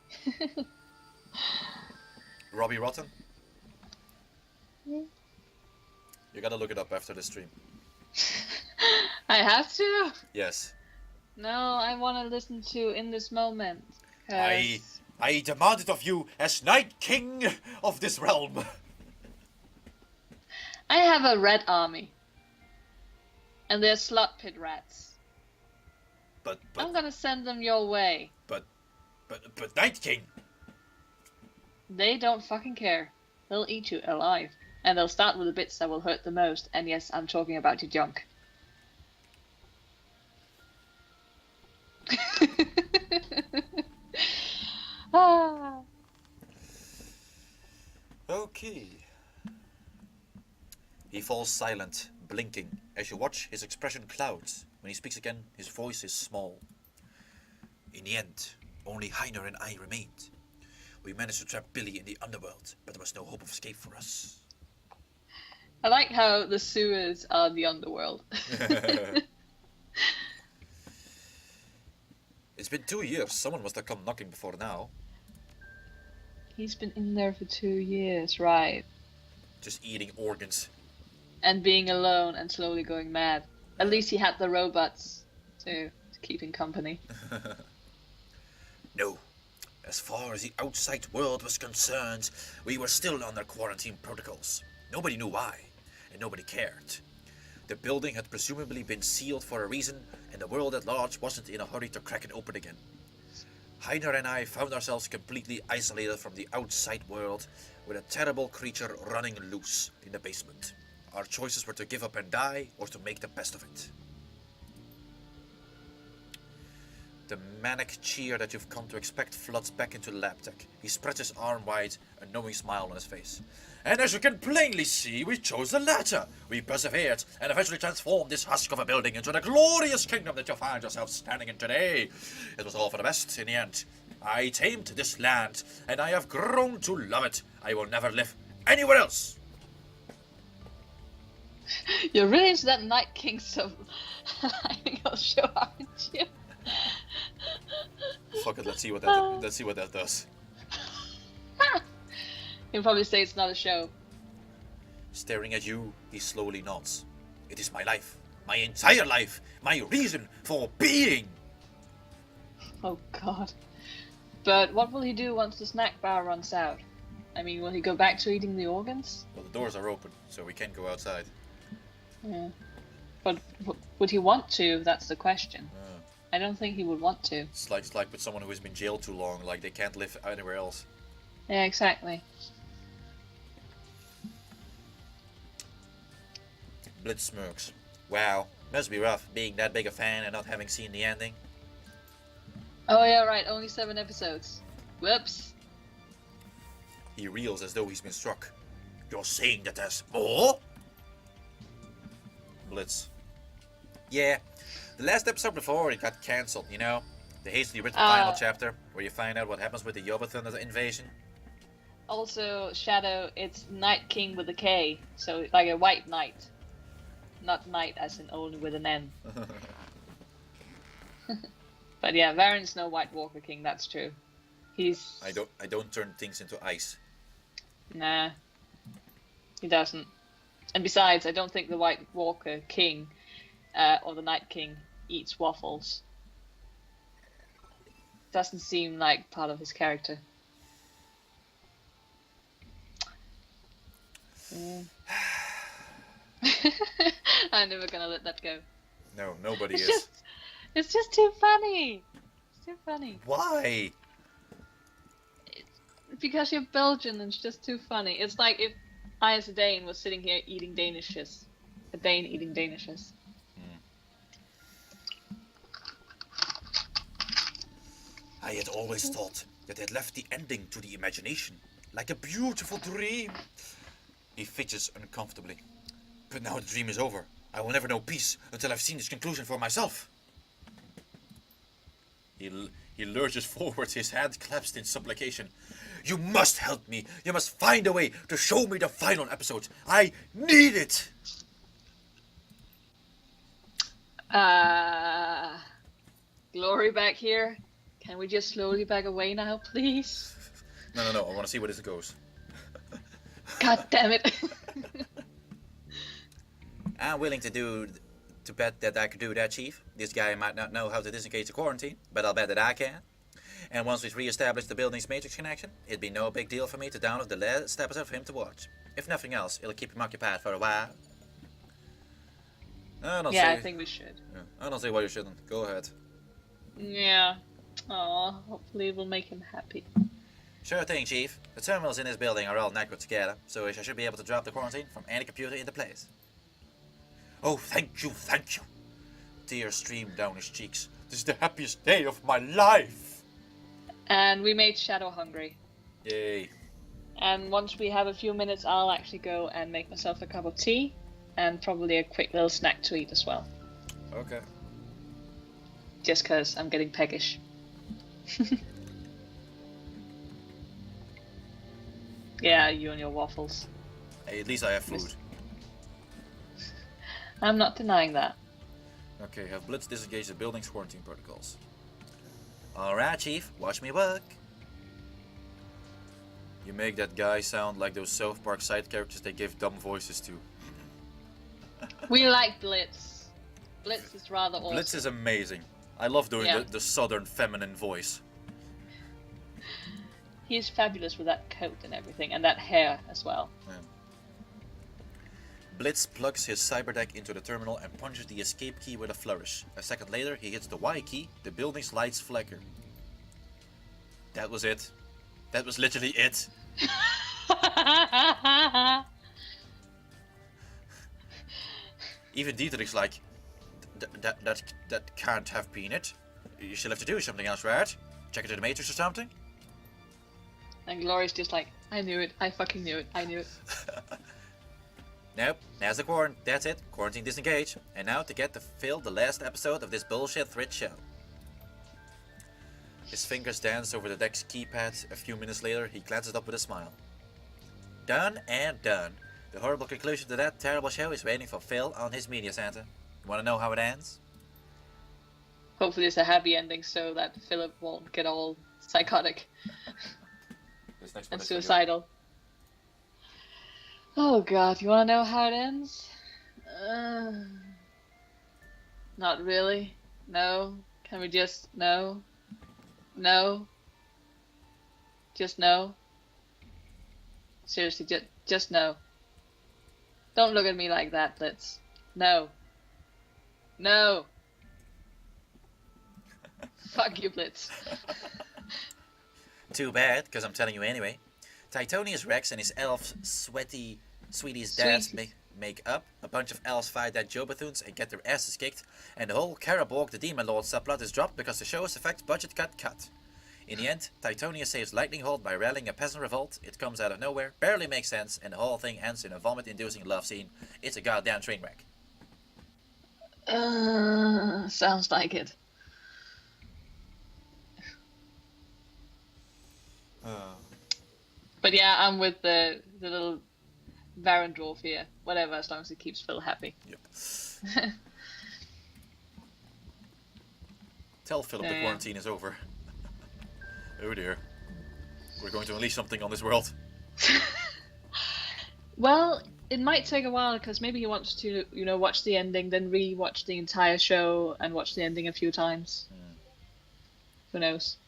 Robbie Rotten? You gotta look it up after the stream. I have to? Yes. No, I want to listen to In This Moment. I demand it of you as Night King of this realm. I have a red army. And they're slot pit rats. But I'm gonna send them your way. But Night King. They don't fucking care. They'll eat you alive. And they'll start with the bits that will hurt the most. And yes, I'm talking about your junk. Ah. Okay. He falls silent, blinking. As you watch, his expression clouds. When he speaks again, his voice is small. In the end, only Heiner and I remained. We managed to trap Billy in the underworld, but there was no hope of escape for us. I like how the sewers are the underworld. It's been 2 years. Someone must have come knocking before now. He's been in there for 2 years, right? Just eating organs. And being alone and slowly going mad. At least he had the robots to keep him company. No. As far as the outside world was concerned, we were still under quarantine protocols. Nobody knew why, and nobody cared. The building had presumably been sealed for a reason, and the world at large wasn't in a hurry to crack it open again. Heiner and I found ourselves completely isolated from the outside world, with a terrible creature running loose in the basement. Our choices were to give up and die, or to make the best of it. The manic cheer that you've come to expect floods back into lab tech. He spreads his arm wide, a knowing smile on his face. And as you can plainly see, we chose the latter. We persevered, and eventually transformed this husk of a building into the glorious kingdom that you find yourself standing in today. It was all for the best in the end. I tamed this land, and I have grown to love it. I will never live anywhere else. You're really into that Night King stuff. I think I'll show, aren't you? Fuck it, let's see what that does. He'll probably say it's not a show. Staring at you, he slowly nods. It is my life. My entire life. My reason for being. Oh god. But what will he do once the snack bar runs out? I mean, will he go back to eating the organs? Well, the doors are open, so we can go outside. Yeah. But would he want to? That's the question. I don't think he would want to. It's like with someone who has been jailed too long, like they can't live anywhere else. Yeah, exactly. Blitz smirks. Wow, Must be rough, being that big a fan and not having seen the ending. Oh yeah, right. Only 7 episodes. Whoops. He reels as though he's been struck. You're saying that there's more? Blitz. Yeah, the last episode before it got cancelled, you know? The hastily written final chapter, where you find out what happens with the Yobothan invasion. Also, Shadow, it's Night King with a K, so like a white knight. Not knight as in only with an N. But yeah, Varren's no White Walker King, that's true. He's... I don't turn things into ice. Nah. He doesn't. And besides, I don't think the White Walker King, or the Night King, eats waffles. Doesn't seem like part of his character. Yeah. I'm never gonna let that go. No, nobody is. It's just too funny. It's too funny. Why? Because you're Belgian and it's just too funny. It's like if I as a Dane was sitting here eating Danishes. A Dane eating Danishes. I had always thought that they'd left the ending to the imagination, like a beautiful dream. He fidgets uncomfortably. But now the dream is over. I will never know peace until I've seen its conclusion for myself. He lurches forward, his hand clasped in supplication. You must help me. You must find a way to show me the final episode. I need it. Glory back here. Can we just slowly back away now, please? No. I want to see where this goes. God damn it. I'm willing to bet that I could do that, Chief. This guy might not know how to disengage the quarantine, but I'll bet that I can. And once we've re-established the building's matrix connection, it'd be no big deal for me to download the last episode for him to watch. If nothing else, it'll keep him occupied for a while. I think we should. Yeah, I don't see why you shouldn't. Go ahead. Yeah. Aw, hopefully it will make him happy. Sure thing, Chief. The terminals in this building are all networked together, so I should be able to drop the quarantine from any computer into place. Oh, thank you. Tears streamed down his cheeks. This is the happiest day of my life. And we made Shadow hungry. Yay. And once we have a few minutes, I'll actually go and make myself a cup of tea. And probably a quick little snack to eat as well. Okay. Just because I'm getting peckish. Yeah, you and your waffles. Hey, at least I have food. I'm not denying that. Okay, have Blitz disengage the building's quarantine protocols. Alright, Chief, watch me work. You make that guy sound like those South Park side characters they give dumb voices to. We like Blitz. Blitz is rather awesome. Blitz is amazing. I love doing the southern feminine voice. He's fabulous with that coat and everything, and that hair as well. Yeah. Blitz plugs his cyberdeck into the terminal and punches the escape key with a flourish. A second later, he hits the Y key, the building's lights flicker. That was it. That was literally it. Even Dietrich's like, that can't have been it. You still have to do something else, right? Check into the matrix or something? And Glory's just like, I knew it. I fucking knew it. I knew it. Nope, there's the quarantine. That's it. Quarantine disengaged. And now to get to fill the last episode of this bullshit thread show. His fingers dance over the deck's keypad. A few minutes later, he glances up with a smile. Done and done. The horrible conclusion to that terrible show is waiting for Phil on his media center. You wanna know how it ends? Hopefully it's a happy ending so that Philip won't get all psychotic and suicidal. Oh god, you wanna know how it ends? Not really. No. Can we just... No. No. Just no. Seriously, just no. Don't look at me like that, Blitz. No. No. Fuck you, Blitz. Too bad, because I'm telling you anyway. Titonius Rex and his elf sweeties dads make up, a bunch of elves fight that Joe Bethune and get their asses kicked, and the whole Karaborg the Demon Lord subplot is dropped because the show's effect budget got cut. In the end, Titonia saves Lightning Hold by rallying a peasant revolt. It comes out of nowhere, barely makes sense, and the whole thing ends in a vomit-inducing love scene. It's a goddamn train wreck. Sounds like it. But yeah, I'm with the little Varren dwarf here. Whatever, as long as it keeps Phil happy. Yep. Tell Philip the quarantine is over. Oh dear. We're going to unleash something on this world. Well, it might take a while because maybe he wants to, watch the ending, then re-watch the entire show and watch the ending a few times. Who knows?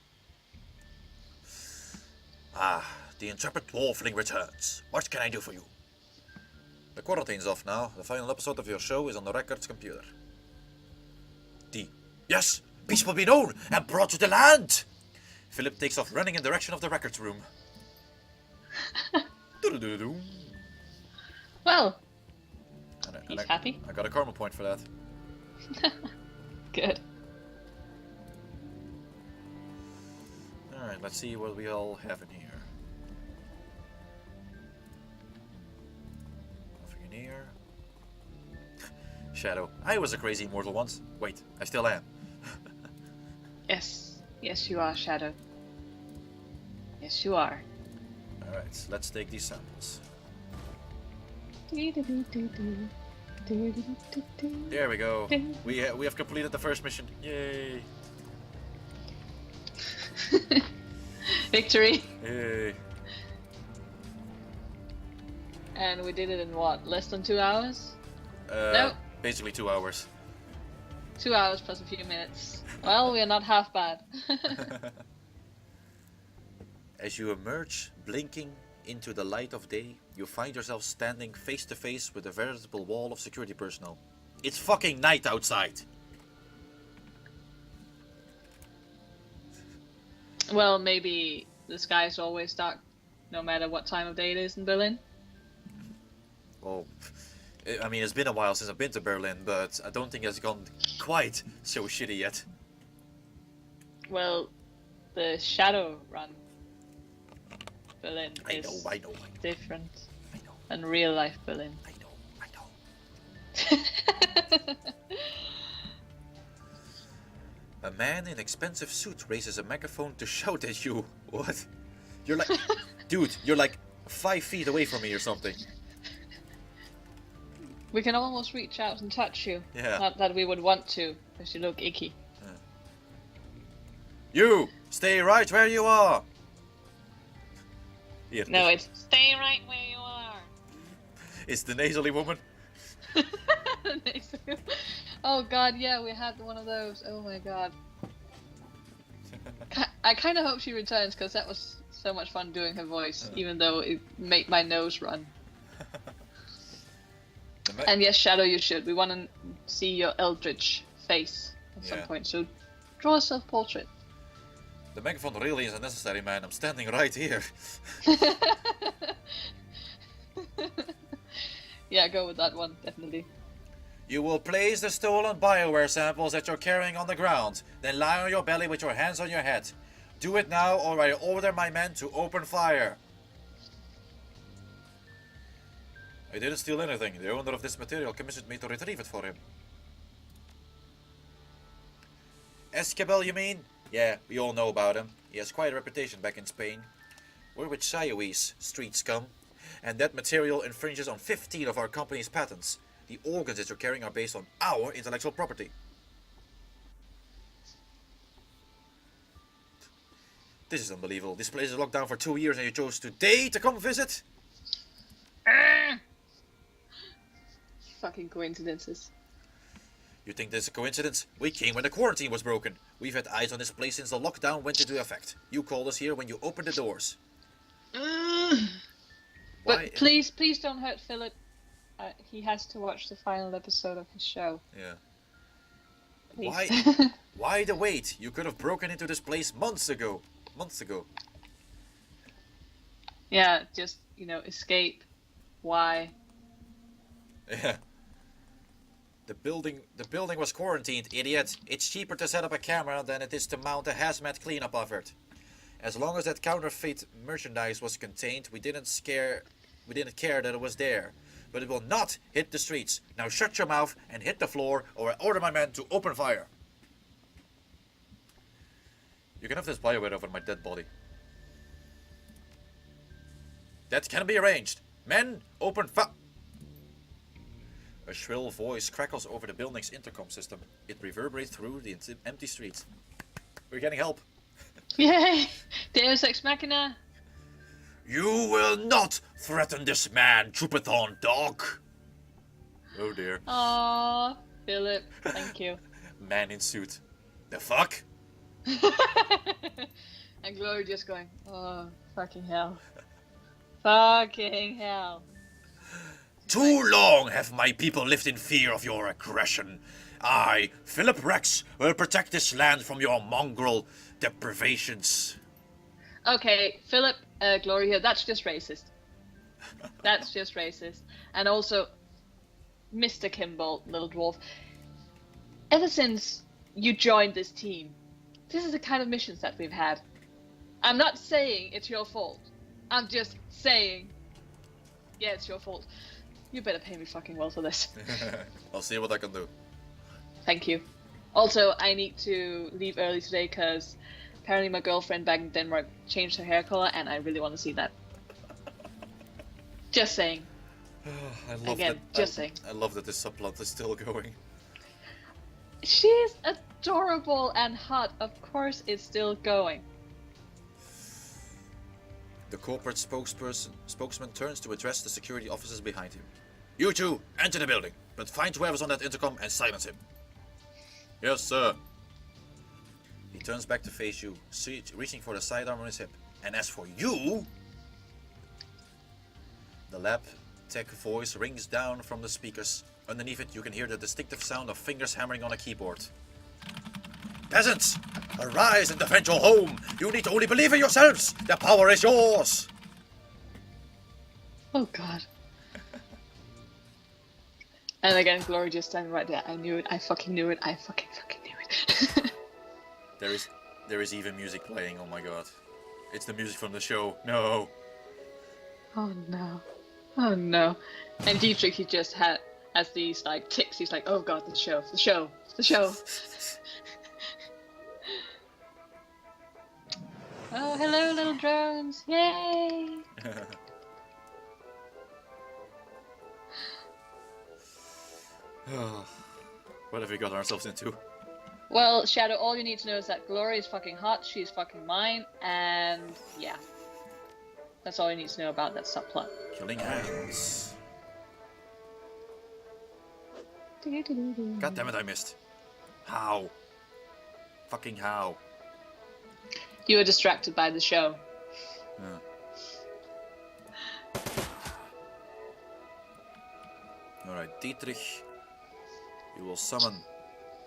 The intrepid dwarfling returns. What can I do for you? The quarantine's off now. The final episode of your show is on the records computer. Yes! Peace will be known and brought to the land! Philip takes off running in the direction of the records room. Well, he's happy. I got a karma point for that. Good. Alright, let's see what we all have in here. Nothing in here. Shadow. I was a crazy immortal once. Wait, I still am. Yes, you are, Shadow. Yes, you are. Alright, let's take these samples. There we go. We have completed the first mission. Yay! Victory! Yay! And we did it in what? Less than 2 hours? No. Basically 2 hours. 2 hours plus a few minutes. Well, we are not half bad. As you emerge, blinking into the light of day, you find yourself standing face to face with a veritable wall of security personnel. It's fucking night outside! Well, maybe the sky is always dark, no matter what time of day it is in Berlin. Well, I mean, it's been a while since I've been to Berlin, but I don't think it's gone quite so shitty yet. Well, the Shadowrun Berlin is I know. different I know. than real life Berlin. I know. A man in expensive suit raises a megaphone to shout at you. What? You're like... Dude, you're like 5 feet away from me or something. We can almost reach out and touch you. Yeah. Not that we would want to, because you look icky. You! Stay right where you are! Here, No, it's stay right where you are. It's the nasally woman. Oh god, yeah, we had one of those. Oh my god. I kind of hope she returns because that was so much fun doing her voice, even though it made my nose run. And yes, Shadow, you should. We want to see your eldritch face at some point, so draw a self-portrait. The megaphone really isn't necessary, man. I'm standing right here. Yeah, go with that one, definitely. You will place the stolen BioWare samples that you're carrying on the ground, then lie on your belly with your hands on your head. Do it now, or I order my men to open fire. I didn't steal anything. The owner of this material commissioned me to retrieve it for him. Escabel, you mean? Yeah, we all know about him. He has quite a reputation back in Spain. We're with Shioese, street scum. And that material infringes on 15 of our company's patents. The organs that you're carrying are based on our intellectual property. This is unbelievable. This place is locked down for 2 years and you chose today to come visit? Fucking coincidences. You think this is a coincidence? We came when the quarantine was broken. We've had eyes on this place since the lockdown went into effect. You called us here when you opened the doors. But please don't hurt Philip. He has to watch the final episode of his show. Yeah. Please. Why the wait? You could have broken into this place months ago. Yeah, just, escape. Why? Yeah. The building was quarantined, idiot. It's cheaper to set up a camera than it is to mount a hazmat cleanup effort. As long as that counterfeit merchandise was contained, we didn't care that it was there. But it will not hit the streets. Now shut your mouth and hit the floor, or I order my men to open fire. You can have this Bioware over my dead body. That can be arranged. Men, open fire. A shrill voice crackles over the building's intercom system. It reverberates through the empty streets. We're getting help. Yay! Deus Ex Machina. You will not threaten this man, Troupathon dog. Oh dear. Aww, Philip, thank you. Man in suit. The fuck? And Glory just going, oh, fucking hell. Fucking hell. Too long have my people lived in fear of your aggression. I, Philip Rex, will protect this land from your mongrel deprivations. Okay, Philip, Glory here, that's just racist. That's just racist. And also, Mr. Kimbold, little dwarf, ever since you joined this team, this is the kind of missions that we've had. I'm not saying it's your fault. I'm just saying, yeah, it's your fault. You better pay me fucking well for this. I'll see what I can do. Thank you. Also, I need to leave early today because apparently my girlfriend back in Denmark changed her hair color and I really want to see that. Just saying. I love Again, that. just saying. I love that this subplot is still going. She's adorable and hot. Of course it's still going. The corporate spokesman turns to address the security officers behind him. You two, enter the building, but find whoever's on that intercom and silence him. Yes, sir. He turns back to face you, reaching for the sidearm on his hip. And as for you... The lab tech voice rings down from the speakers. Underneath it, you can hear the distinctive sound of fingers hammering on a keyboard. Peasants, arise and defend your home. You need only believe in yourselves. The power is yours. Oh god. And again, Glory just standing right there. I knew it. I fucking knew it. I fucking knew it. There is even music playing. Oh my god. It's the music from the show. No. Oh no. Oh no. And Dietrich, he just has these like ticks. He's like, oh god, the show. Oh, hello, little drones! Yay! What have we got ourselves into? Well, Shadow, all you need to know is that Glory is fucking hot, she's fucking mine, and yeah. That's all you need to know about that subplot. Killing hands. God damn it, I missed. How? Fucking how? You were distracted by the show. Alright, Dietrich. You will summon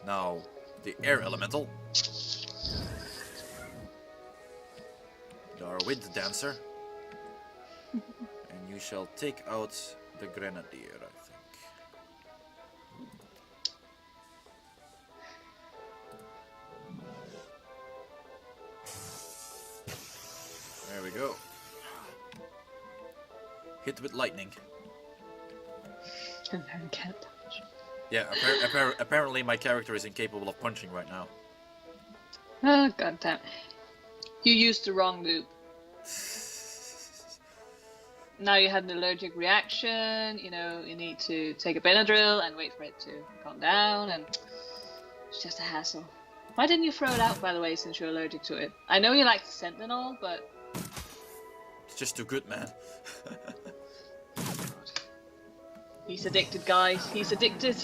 now the air elemental. Our wind dancer. And you shall take out the grenadier, I think. There we go. Hit with lightning. And then can't touch. Yeah, apparently my character is incapable of punching right now. Oh, goddamn. You used the wrong loop. Now you had an allergic reaction, you know, you need to take a Benadryl and wait for it to calm down, and it's just a hassle. Why didn't you throw it out, by the way, since you're allergic to it? I know you like the scent and all, but... It's just too good, man. He's addicted, guys. He's addicted.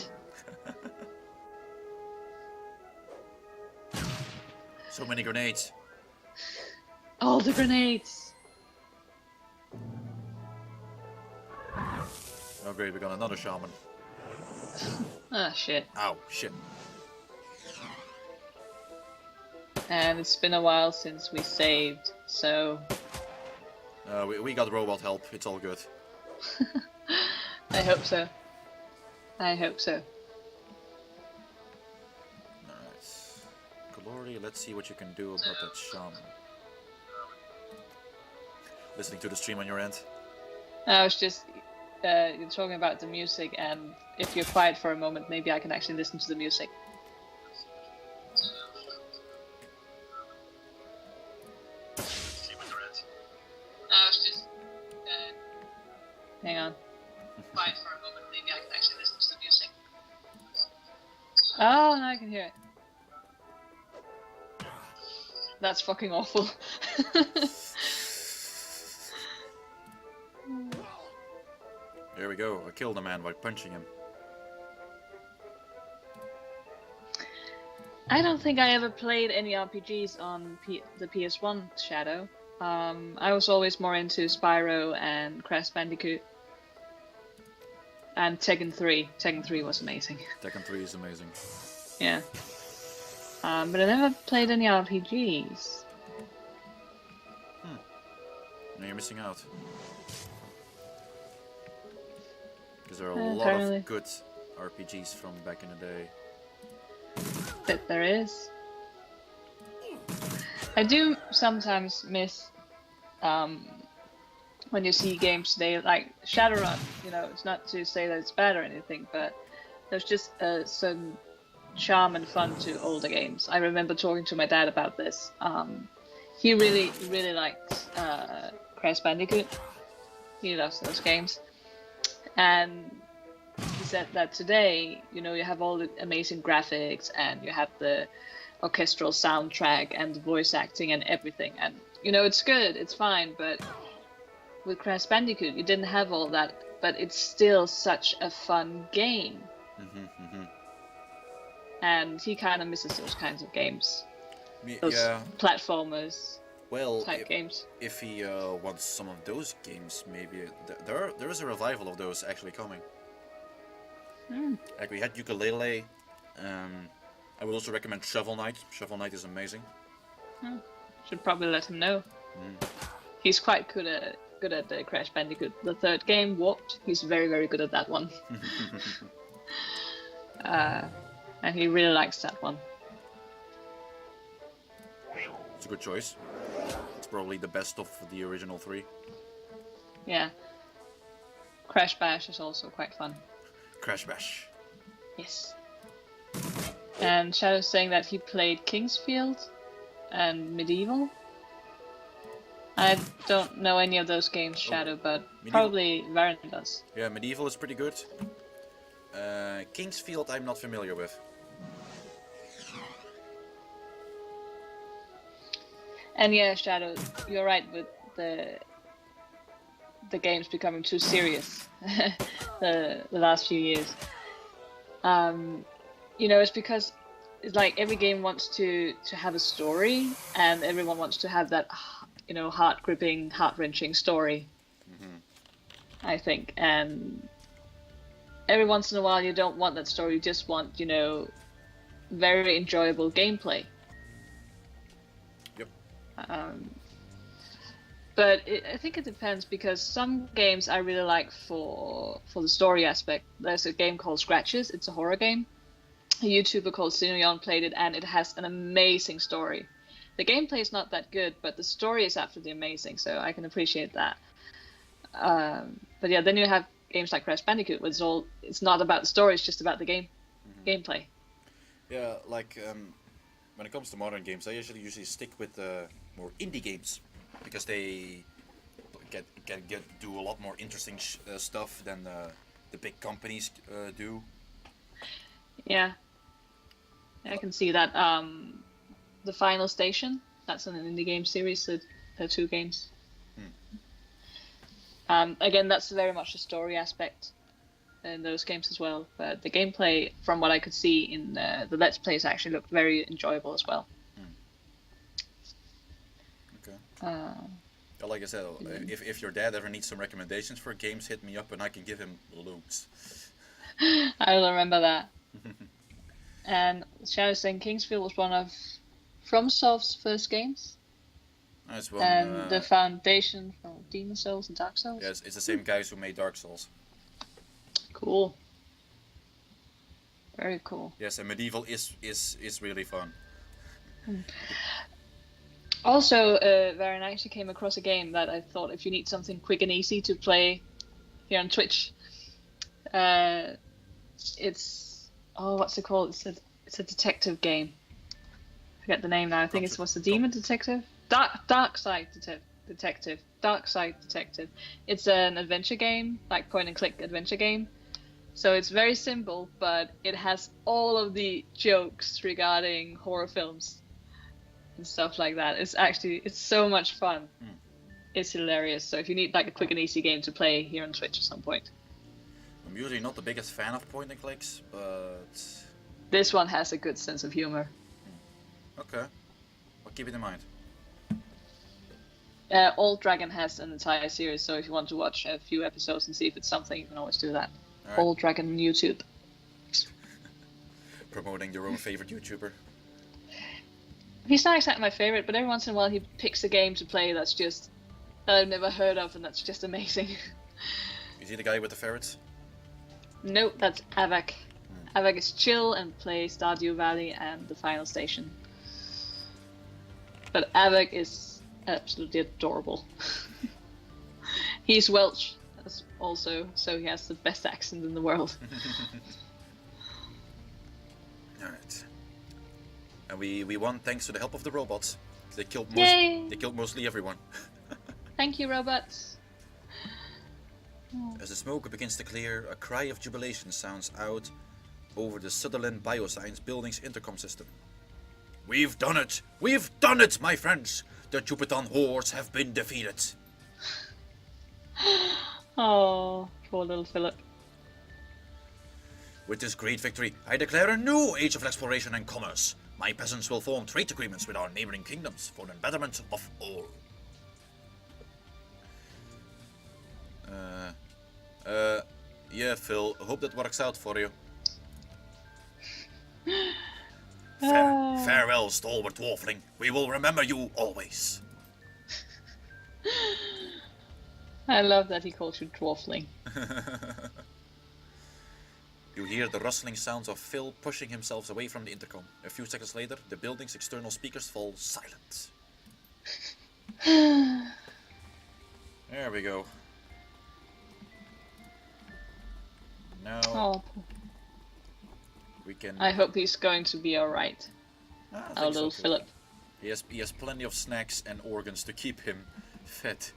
So many grenades. All the grenades. Oh great, we got another shaman. Ah, shit. Ow, shit. And it's been a while since we saved, so... We got robot help, it's all good. I hope so. I hope so. Alright. Glory, let's see what you can do about that shaman. Listening to the stream on your end? I was just you're talking about the music, and if you're quiet for a moment, maybe I can actually listen to the music. I was just hang on. Quiet for a moment, maybe I can actually listen to the music. Oh, now I can hear it. That's fucking awful. There we go. I killed a man by punching him. I don't think I ever played any RPGs on the PS1, Shadow. I was always more into Spyro and Crash Bandicoot. And Tekken 3. Tekken 3 was amazing. Tekken 3 is amazing. Yeah. But I never played any RPGs. No, you're missing out. Because there are a lot Apparently. of good RPGs from back in the day. That there is. I do sometimes miss when you see games today like Shadowrun. You know, it's not to say that it's bad or anything, but there's just a certain charm and fun to older games. I remember talking to my dad about this. He really likes Crash Bandicoot. He loves those games, and he said that today, you know, you have all the amazing graphics and you have the orchestral soundtrack and the voice acting and everything, and you know, it's good, it's fine, but with Crash Bandicoot you didn't have all that, but it's still such a fun game. And he kind of misses those kinds of games, those platformers type games. If he wants some of those games, maybe there is a revival of those actually coming. Like we had Ukulele. I would also recommend Shovel Knight. Shovel Knight is amazing. Should probably let him know. He's quite good at the Crash Bandicoot. The third game, Warped, he's very good at that one. And he really likes that one. It's a good choice. It's probably the best of the original three. Yeah. Crash Bash is also quite fun. Crash Bash. Yes. And Shadow's saying that he played Kingsfield and Medieval. I don't know any of those games, Shadow, but probably Varren does. Yeah, Medieval is pretty good. Kingsfield I'm not familiar with. And yeah, Shadow, you're right with the games becoming too serious the last few years. You know, it's because it's like every game wants to have a story, and everyone wants to have that, you know, heart-gripping, heart-wrenching story. I think, and every once in a while you don't want that story, you just want, you know, very enjoyable gameplay. Yep. But I think it depends, because some games I really like for the story aspect. There's a game called Scratches. It's a horror game. A YouTuber called Sinuyon played it, and it has an amazing story. The gameplay is not that good, but the story is absolutely amazing, so I can appreciate that. But yeah, then you have games like Crash Bandicoot, where it's not about the story, it's just about the gameplay. Yeah, like when it comes to modern games, I usually stick with more indie games, because they do a lot more interesting stuff than the big companies do. Yeah, I can see that. The Final Station, that's an indie game series, so there are 2 games. Again, that's very much a story aspect in those games as well, but the gameplay, from what I could see in the Let's Plays, actually looked very enjoyable as well. Okay. Like I said, if your dad ever needs some recommendations for games, hit me up and I can give him loads. I will remember that. And Shadow saying Kingsfield was one of FromSoft's first games. Nice one. And the foundation for Demon Souls and Dark Souls. Yes, it's the same guys who made Dark Souls. Cool. Very cool. Yes, and medieval is really fun. Also, Varren, I actually came across a game that I thought if you need something quick and easy to play here on Twitch, it's what's it called? It's a detective game. I forget the name now. I think it was the Demon Detective. Dark Side Detective. Dark Side Detective. It's an adventure game, like point and click adventure game. So it's very simple, but it has all of the jokes regarding horror films and stuff like that. It's so much fun. It's hilarious. So if you need like a quick and easy game to play here on Twitch at some point. I'm usually not the biggest fan of point and clicks, but This one has a good sense of humor. okay, I'll keep it in mind. Old Dragon has an entire series, so if you want to watch a few episodes and see if it's something, you can always do that. All right. Old Dragon on YouTube. Promoting your own favorite YouTuber. He's not exactly my favorite, but every once in a while he picks a game to play that I've never heard of, and that's just amazing. Is he the guy with the ferrets? Nope, that's Avak. Avak is chill and plays Stardew Valley and the Final Station. But Avak is absolutely adorable. He's Welsh also, so he has the best accent in the world. Alright. And we won thanks to the help of the robots. They killed mostly everyone. Thank you, robots. As the smoke begins to clear, a cry of jubilation sounds out over the Sutherland Bioscience building's intercom system. We've done it! We've done it, my friends! The Jupiton hordes have been defeated. Oh, poor little Philip. With this great victory, I declare a new age of exploration and commerce. My peasants will form trade agreements with our neighboring kingdoms for the betterment of all. Yeah, Phil, I hope that works out for you. Farewell, stalwart dwarfling. We will remember you always. I love that he calls you dwarfling. You hear the rustling sounds of Phil pushing himself away from the intercom. A few seconds later, the building's external speakers fall silent. There we go. Now we can. I hope he's going to be alright. Our little Philip. He has plenty of snacks and organs to keep him fed.